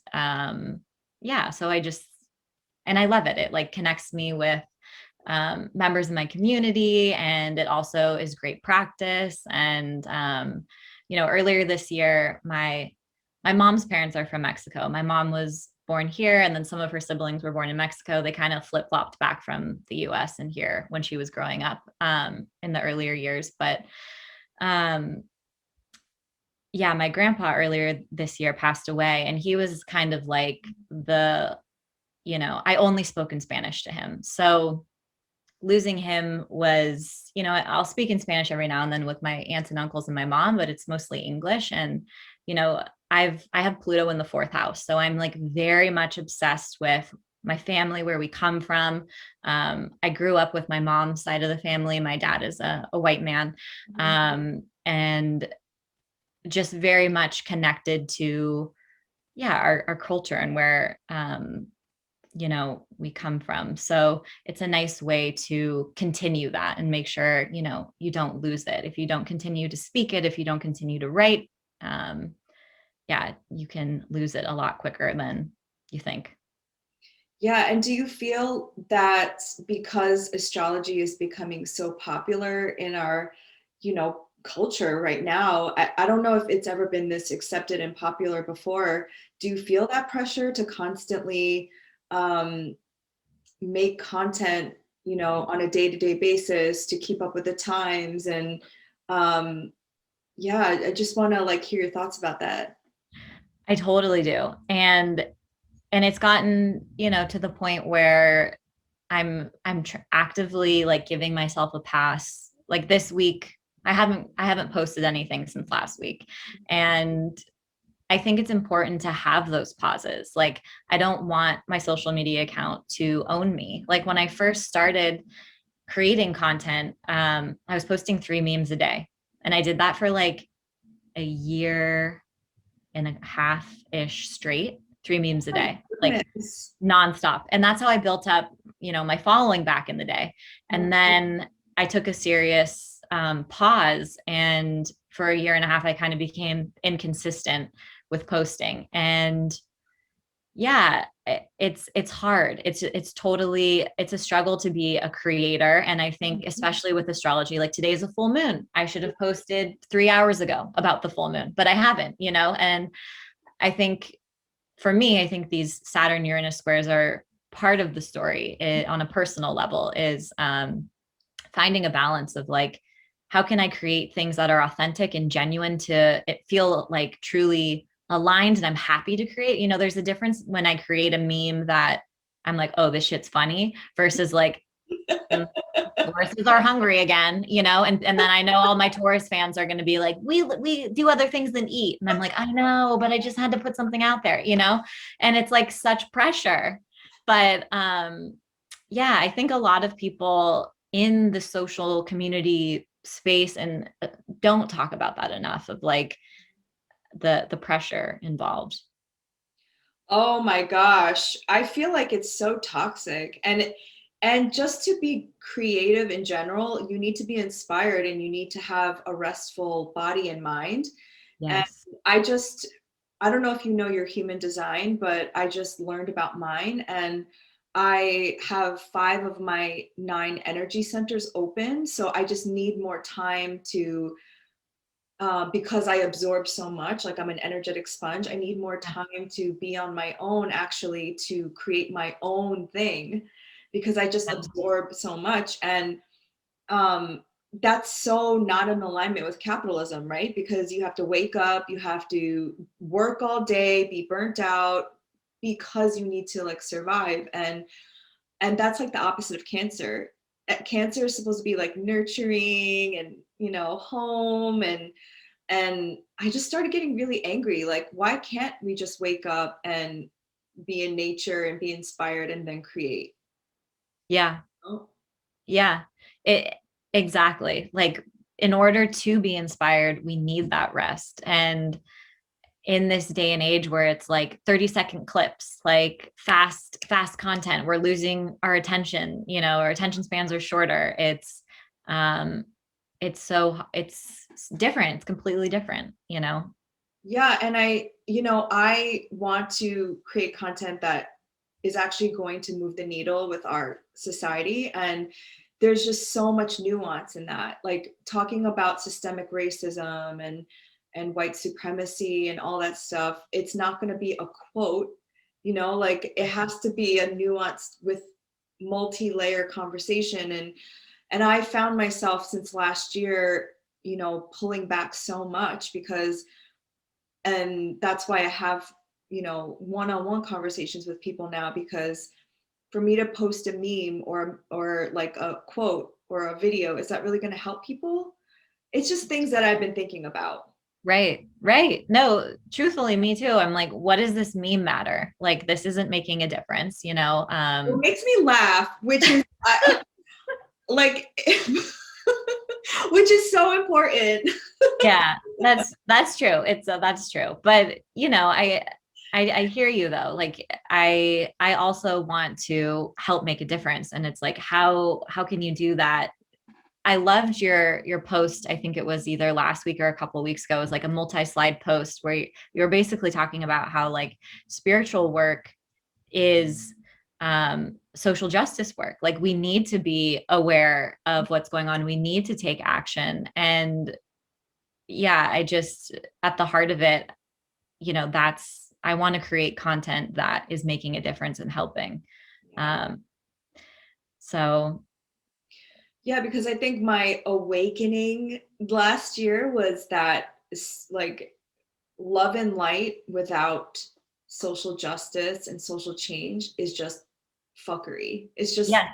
yeah, so I love it. It like connects me with members of my community, and it also is great practice. And earlier this year, my mom's parents are from Mexico. My mom was born here, and then some of her siblings were born in Mexico. They kind of flip flopped back from the U.S. and here when she was growing up in the earlier years. But um, yeah, my grandpa earlier this year passed away, and he was kind of like I only spoke in Spanish to him. So losing him was, I'll speak in Spanish every now and then with my aunts and uncles and my mom, but it's mostly English. And, I have Pluto in the 4th house. So I'm like very much obsessed with my family, where we come from. I grew up with my mom's side of the family. My dad is a white man. And just very much connected to, yeah, our culture and where, we come from. So it's a nice way to continue that and make sure, you don't lose it. If you don't continue to speak it, if you don't continue to write, um, yeah, you can lose it a lot quicker than you think. Yeah, and do you feel that because astrology is becoming so popular in our, culture right now, I don't know if it's ever been this accepted and popular before. Do you feel that pressure to constantly um, make content on a day-to-day basis to keep up with the times. And yeah, I just want to like hear your thoughts about that. I totally do. And it's gotten, to the point where I'm actively like giving myself a pass. Like this week, I haven't posted anything since last week. And I think it's important to have those pauses. Like I don't want my social media account to own me. Like when I first started creating content, I was posting 3 memes a day. And I did that for like a year and a half ish straight, 3 memes a My day, like goodness. nonstop. And that's how I built up, my following back in the day. Yeah. And then I took a serious pause. And for a year and a half, I kind of became inconsistent with posting. And yeah, it's hard. It's a struggle to be a creator. And I think especially with astrology, like today's a full moon. I should have posted 3 hours ago about the full moon, but I haven't, and I think for me, I think these Saturn Uranus squares are part of the story on a personal level, is finding a balance of like, how can I create things that are authentic and genuine to it feel like truly aligned and I'm happy to create. There's a difference when I create a meme that I'm like, oh, this shit's funny, versus like, horses are hungry again, and then I know all my Taurus fans are going to be like, we do other things than eat. And I'm like, I know, but I just had to put something out there, and it's like such pressure. But yeah, I think a lot of people in the social community space and don't talk about that enough, of like the pressure involved. Oh my gosh. I feel like it's so toxic. And just to be creative in general, you need to be inspired and you need to have a restful body and mind. And Yes. I don't know if you know your human design, but I just learned about mine, and I have 5 of my 9 energy centers open. So I just need more time to because I absorb so much, like I'm an energetic sponge, I need more time to be on my own, actually, to create my own thing, because I just absorb so much. And um, that's so not in alignment with capitalism, right? Because you have to wake up, you have to work all day, be burnt out, because you need to like survive. And that's like the opposite of Cancer. Cancer is supposed to be like nurturing and home. And I just started getting really angry. Like, why can't we just wake up and be in nature and be inspired and then create? Yeah. Oh, Yeah. It exactly. Like in order to be inspired, we need that rest. And in this day and age where it's like 30-second clips, like fast content, we're losing our attention, our attention spans are shorter. Um it's different. It's completely different. yeah. And I want to create content that is actually going to move the needle with our society. And there's just so much nuance in that, like talking about systemic racism and white supremacy and all that stuff. It's not going to be a quote, like it has to be a nuanced with multi-layer conversation. And I found myself since last year, pulling back so much, because and that's why I have one-on-one conversations with people now, because for me to post a meme or like a quote or a video, is that really going to help people? It's just things that I've been thinking about. Right. No, truthfully, me too. I'm like, what does this meme matter? Like, this isn't making a difference. It makes me laugh, which is like which is so important. Yeah, that's true. That's true. But I hear you though. Like I also want to help make a difference. And it's like, how can you do that? I loved your post. I think it was either last week or a couple of weeks ago. It was like a multi-slide post where you were basically talking about how like spiritual work is social justice work. Like we need to be aware of what's going on. We need to take action. And yeah, I just, at the heart of it, I want to create content that is making a difference and helping. Um, so Yeah, because I think my awakening last year was that like love and light without social justice and social change is just fuckery. It's just Yes,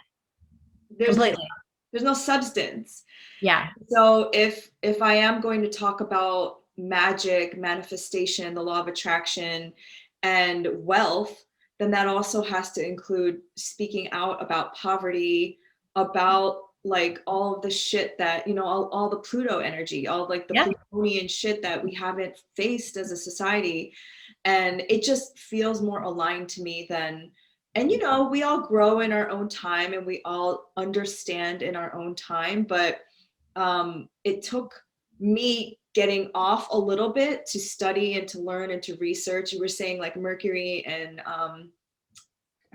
there's no completely. there's no substance. Yeah. So if I am going to talk about magic, manifestation, the law of attraction, and wealth, then that also has to include speaking out about poverty, about like all of the shit that, all the Pluto energy, all like the Yeah. Plutonian shit that we haven't faced as a society. And it just feels more aligned to me than, and we all grow in our own time and we all understand in our own time, but it took me getting off a little bit to study and to learn and to research. You were saying like Mercury and I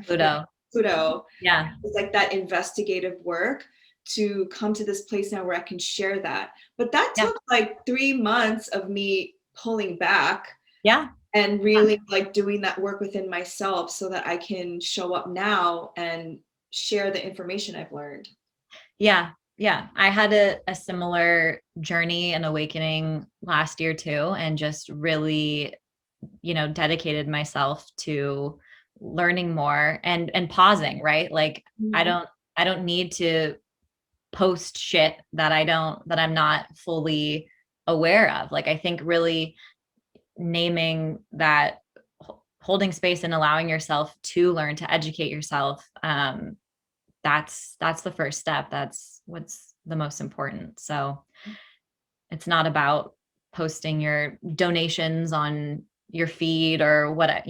forget Pluto. Pluto. Yeah. It's like that investigative work to come to this place now where I can share that. But that Yeah. took like 3 months of me pulling back Yeah. and really like doing that work within myself so that I can show up now and share the information I've learned. Yeah. Yeah. I had a similar journey and awakening last year too, and just really, dedicated myself to learning more and pausing, right? Like I Mhm. don't I don't need to post shit that I'm not fully aware of. Like I think really naming that, holding space and allowing yourself to learn, to educate yourself, that's the first step. That's what's the most important. So it's not about posting your donations on your feed or what,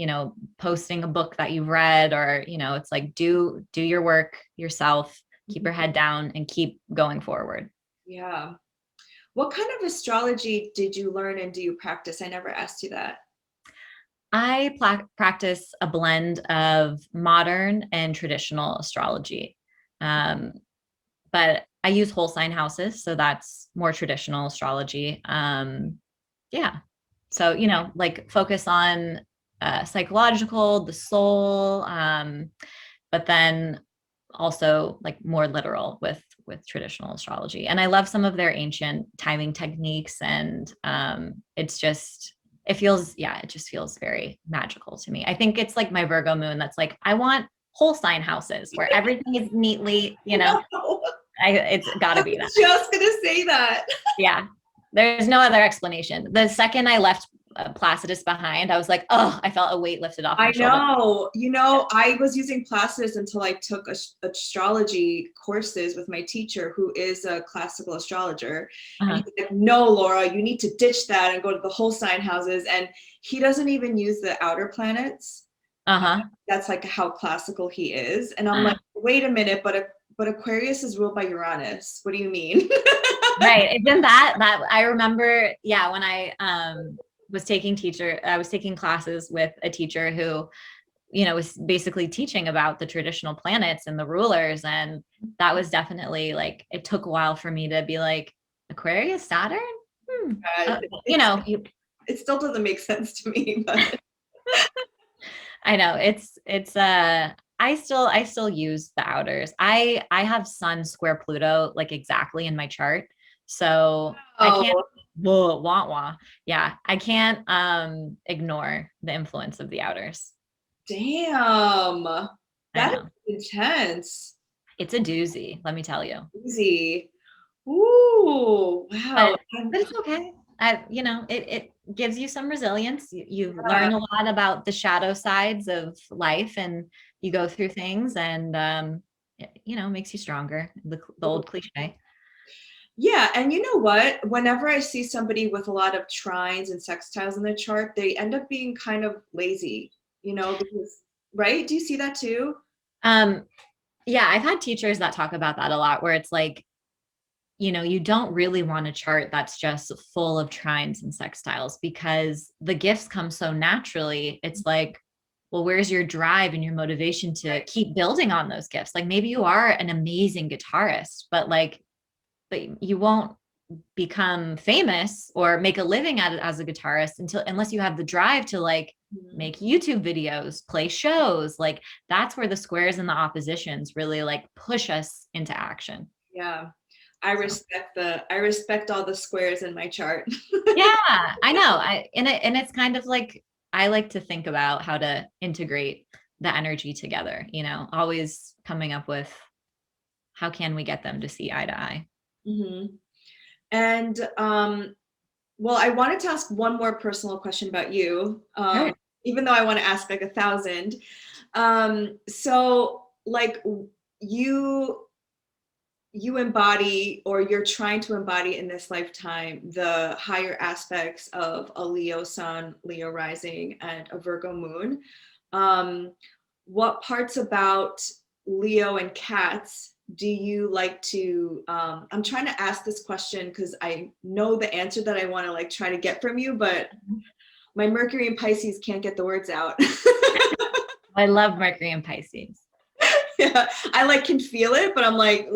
posting a book that you've read, or it's like do your work yourself, keep your head down and keep going forward. Yeah. What kind of astrology did you learn and do you practice? I never asked you that. I practice a blend of modern and traditional astrology. Um, but I use whole sign houses, so that's more traditional astrology. Yeah. So, like focus on psychological, the soul, but then also like more literal with traditional astrology. And I love some of their ancient timing techniques, and it just feels very magical to me. I think it's like my Virgo moon that's like, I want whole sign houses where everything is neatly, No, it's got I to be that. was just gonna say that. Yeah. There's no other explanation. The second I left Placidus behind, I was like, oh, I felt a weight lifted off my I shoulder. know. I was using Placidus until I took astrology courses with my teacher, who is a classical astrologer. And Uh-huh. he's like, no, Laura, you need to ditch that and go to the whole sign houses. And he doesn't even use the outer planets. Uh-huh. That's like how classical he is. And I'm like, wait a minute, but Aquarius is ruled by Uranus. What do you mean? Right. Isn't that I remember, yeah, when I was taking classes with a teacher who, was basically teaching about the traditional planets and the rulers. And that was definitely like, it took a while for me to be like, Aquarius, Saturn? Hmm. Uh, Uh, you it's know, you, it still doesn't make sense to me, but I know I still use the outers. I have Sun square Pluto like exactly in my chart. So I can't oh, whoa, wah wah. Yeah, I can't ignore the influence of the outers. damn. I That know. is intense. It's a doozy, let me tell you. Easy. Ooh, wow. But it's okay. It gives you some resilience. You learn a lot about the shadow sides of life, and you go through things, and makes you stronger. The old cliche. Yeah, and you know what? Whenever I see somebody with a lot of trines and sextiles in their chart, they end up being kind of lazy, because, right? Do you see that too? Um, yeah, I've had teachers that talk about that a lot, where it's like, you don't really want a chart that's just full of trines and sextiles, because the gifts come so naturally. It's like, well, where's your drive and your motivation to keep building on those gifts? Like maybe you are an amazing guitarist, but you won't become famous or make a living at it as a guitarist unless you have the drive to like Mhm. make YouTube videos, play shows. Like that's where the squares and the oppositions really like push us into action. Yeah. I So respect all the squares in my chart. yeah, I know. And it's kind of like I like to think about how to integrate the energy together, always coming up with how can we get them to see eye to eye. Hmm. And well, I wanted to ask one more personal question about you, Sure. even though I want to ask like 1,000. So like you you embody, or you're trying to embody in this lifetime, the higher aspects of a Leo sun, Leo rising, and a Virgo moon. Um, what parts about Leo and cats do you like to, I'm trying to ask this question because I know the answer that I want to like try to get from you, but my Mercury and Pisces can't get the words out. I love Mercury and Pisces. Yeah, I like can feel it, but I'm like,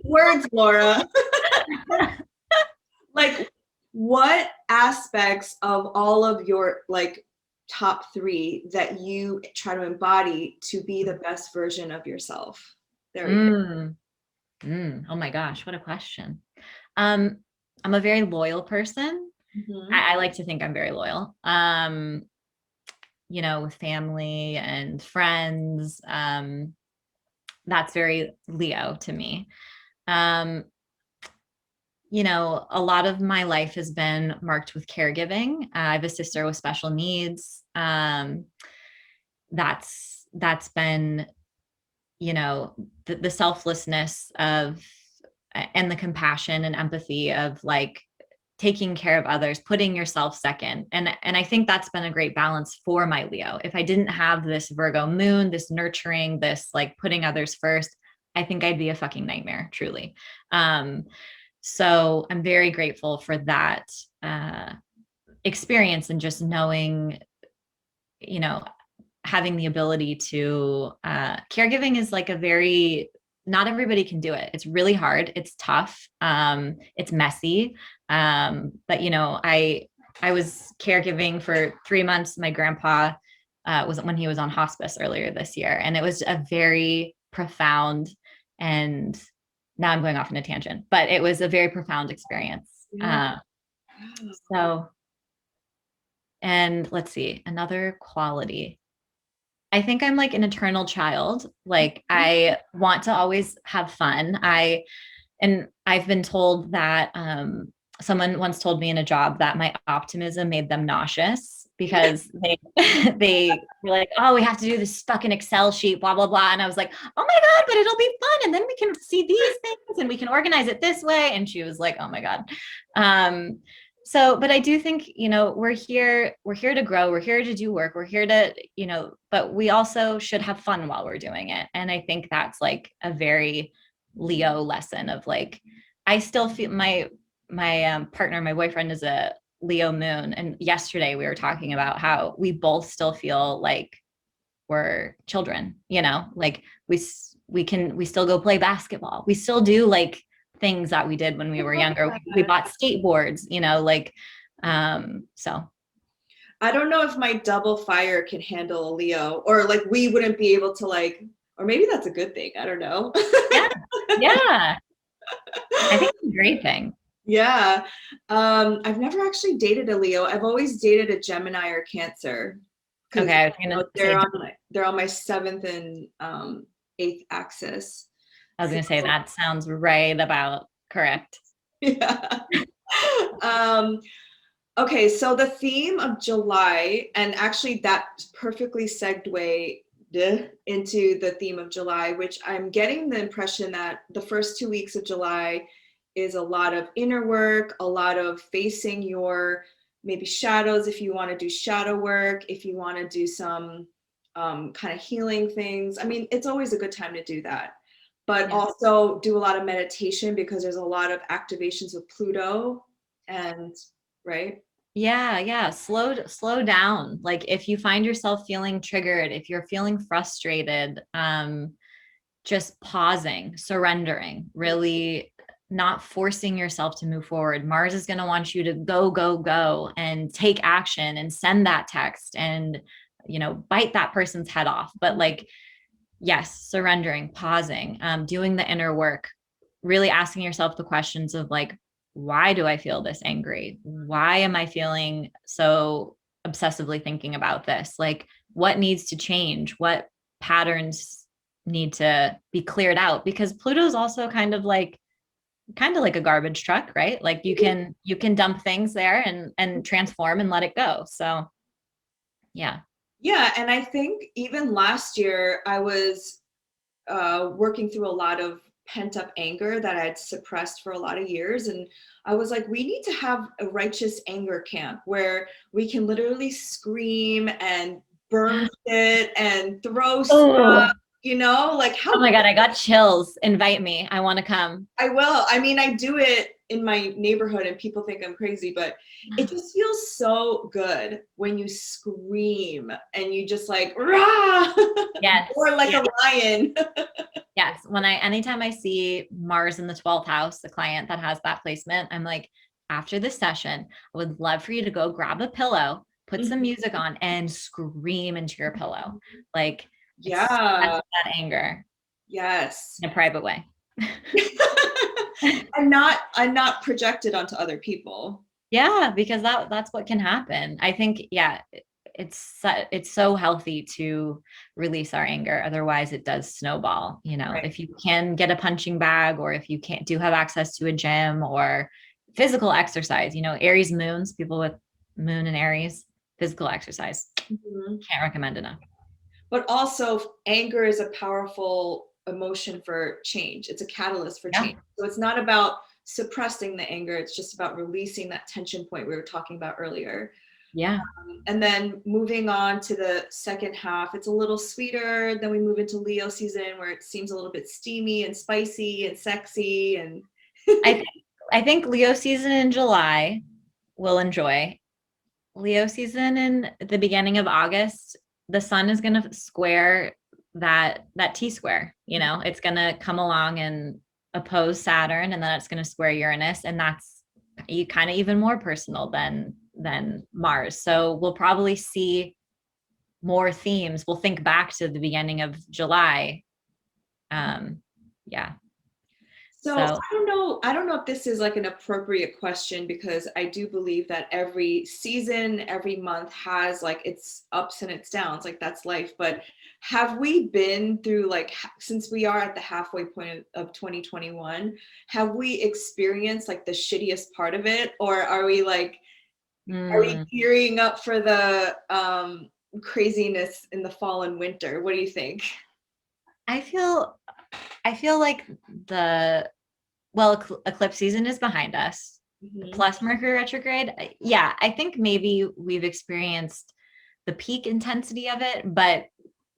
words, Laura. Like, what aspects of all of your like top three that you try to embody to be the best version of yourself? There we go. Mm, oh my gosh, what a question. Um, I'm a very loyal person. Mhm. I like to think I'm very loyal. With family and friends. That's very Leo to me. Um, a lot of my life has been marked with caregiving. I have a sister with special needs. That's been, the selflessness of and the compassion and empathy of like taking care of others, putting yourself second. And I think that's been a great balance for my Leo. If I didn't have this Virgo moon, this nurturing, this like putting others first, I think I'd be a fucking nightmare, truly. So I'm very grateful for that experience, and just knowing, you know, having the ability to caregiving is like a very, not everybody can do it. It's really hard. It's tough. It's messy. But I was caregiving for 3 months. My grandpa was when he was on hospice earlier this year, and it was a very profound, and now I'm going off on a tangent, but it was a very profound experience. Yeah. So, and let's see, another quality. I think I'm like an eternal child. Like I want to always have fun. And I've been told that someone once told me in a job that my optimism made them nauseous because they they were like, oh, we have to do this fucking Excel sheet, blah, blah, blah. And I was like, oh my God, but it'll be fun. And then we can see these things and we can organize it this way. And she was like, oh my God. So, but I do think, we're here to grow, we're here to do work, we're here to, but we also should have fun while we're doing it. And I think that's like a very Leo lesson of like, I still feel my partner, my boyfriend is a Leo moon. And yesterday we were talking about how we both still feel like we're children, like we still go play basketball. We still do like things that we did when we were younger. We bought skateboards, so. I don't know if my double fire can handle a Leo, or like we wouldn't be able to like, or maybe that's a good thing. I don't know. Yeah. Yeah. I think it's a great thing. Yeah. I've never actually dated a Leo. I've always dated a Gemini or Cancer because Okay. I was gonna say, they're on my seventh and eighth axis. So, that sounds right about correct. yeah. um, okay, so the theme of July, and actually that perfectly segued into the theme of July, which I'm getting the impression that the first 2 weeks of July is a lot of inner work, a lot of facing your maybe shadows if you want to do shadow work, if you want to do some kind of healing things. I mean, it's always a good time to do that. But Yeah. also do a lot of meditation because there's a lot of activations with Pluto and right. Yeah, yeah. Slow down. Like if you find yourself feeling triggered, if you're feeling frustrated, just pausing, surrendering, really not forcing yourself to move forward. Mars is going to want you to go, go, go and take action and send that text and, bite that person's head off. But like, yes, surrendering, pausing, doing the inner work, really asking yourself the questions of like, why do I feel this angry? Why am I feeling so obsessively thinking about this? Like, what needs to change? What patterns need to be cleared out? Because Pluto's also kind of like a garbage truck, right? Like you can dump things there and transform and let it go. So yeah. Yeah, and I think even last year I was working through a lot of pent up anger that I'd suppressed for a lot of years. And I was like, we need to have a righteous anger camp where we can literally scream and burn shit and throw Oh, stuff, like oh how my God, I got chills. Invite me. I want to come. I will. I mean, I do it in my neighborhood and people think I'm crazy, but it just feels so good when you scream and you just like, rah, Yes. or like Yeah. a lion. Yes. Anytime I see Mars in the 12th house, the client that has that placement, I'm like, after this session, I would love for you to go grab a pillow, put some music on, and scream into your pillow. Like, express Yeah. that anger Yes. in a private way. And not projected onto other people. Yeah, because that's what can happen. I think, yeah, it's so healthy to release our anger. Otherwise, it does snowball. Right. If you can get a punching bag, or if you can't do have access to a gym or physical exercise, Aries moons, people with moon and Aries, physical exercise. Mhm. Can't recommend enough. But also, anger is a powerful emotion for change. It's a catalyst for Yeah. change. So it's not about suppressing the anger, it's just about releasing that tension point we were talking about earlier. Yeah. And then moving on to the second half, it's a little sweeter. Then we move into Leo season where it seems a little bit steamy and spicy and sexy. And I think I think Leo season in July will enjoy. Leo season in the beginning of August, the sun is going to square that T square. It's going to come along and oppose Saturn, and then it's going to square Uranus, and that's you kind of even more personal than Mars. So we'll probably see more themes. We'll think back to the beginning of July. Yeah. so So I don't know if this is like an appropriate question because I do believe that every season, every month has like its ups and its downs, like that's life. But have we been through like since we are at the halfway point of 2021, have we experienced like the shittiest part of it, or are we mm, gearing up for the craziness in the fall and winter? What do you think? I feel I feel like the well, eclipse season is behind us, Mhm. plus Mercury retrograde. Yeah, I think maybe we've experienced the peak intensity of it, but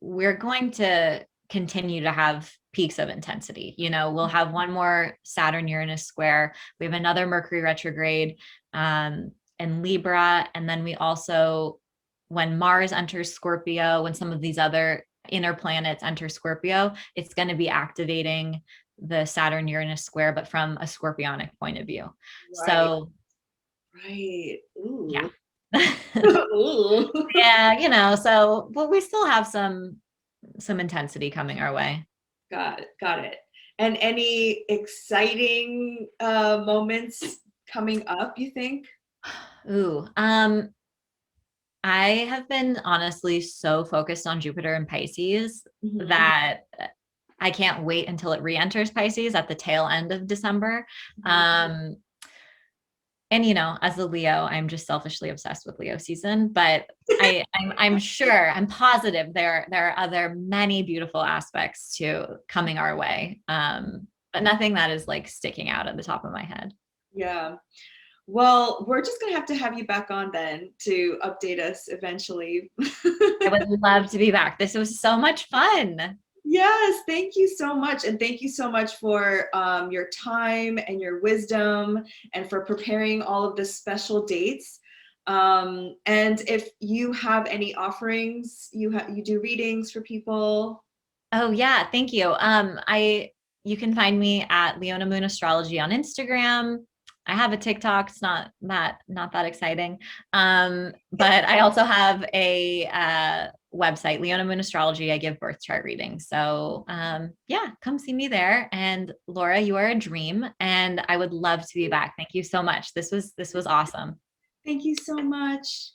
we're going to continue to have peaks of intensity. We'll have one more Saturn Uranus square. We have another Mercury retrograde in Libra. And then we also, when Mars enters Scorpio, when some of these other inner planets enter Scorpio, it's going to be activating the Saturn Uranus square, but from a scorpionic point of view. Right, So, right. yeah. Ooh. Ooh. So but we still have some intensity coming our way. Got it. And any exciting moments coming up, you think? Ooh, I have been honestly so focused on Jupiter and Pisces Mhm. that I can't wait until it re-enters Pisces at the tail end of December. Um, and as a Leo, I'm just selfishly obsessed with Leo season, but I'm sure, I'm positive there are other many beautiful aspects to coming our way. But nothing that is like sticking out at the top of my head. Yeah. Well, we're just gonna have you back on then to update us eventually. I would love to be back. This was so much fun. Yes, thank you so much. And thank you so much for your time and your wisdom and for preparing all of the special dates. And if you have any offerings, you do readings for people. Oh yeah, thank you. You can find me at Leona Moon Astrology on Instagram. I have a TikTok. It's not that exciting. But I also have a website, Leona Moon Astrology. I give birth chart readings. So yeah, come see me there. And Laura, you are a dream, and I would love to be back. Thank you so much. This was awesome. Thank you so much.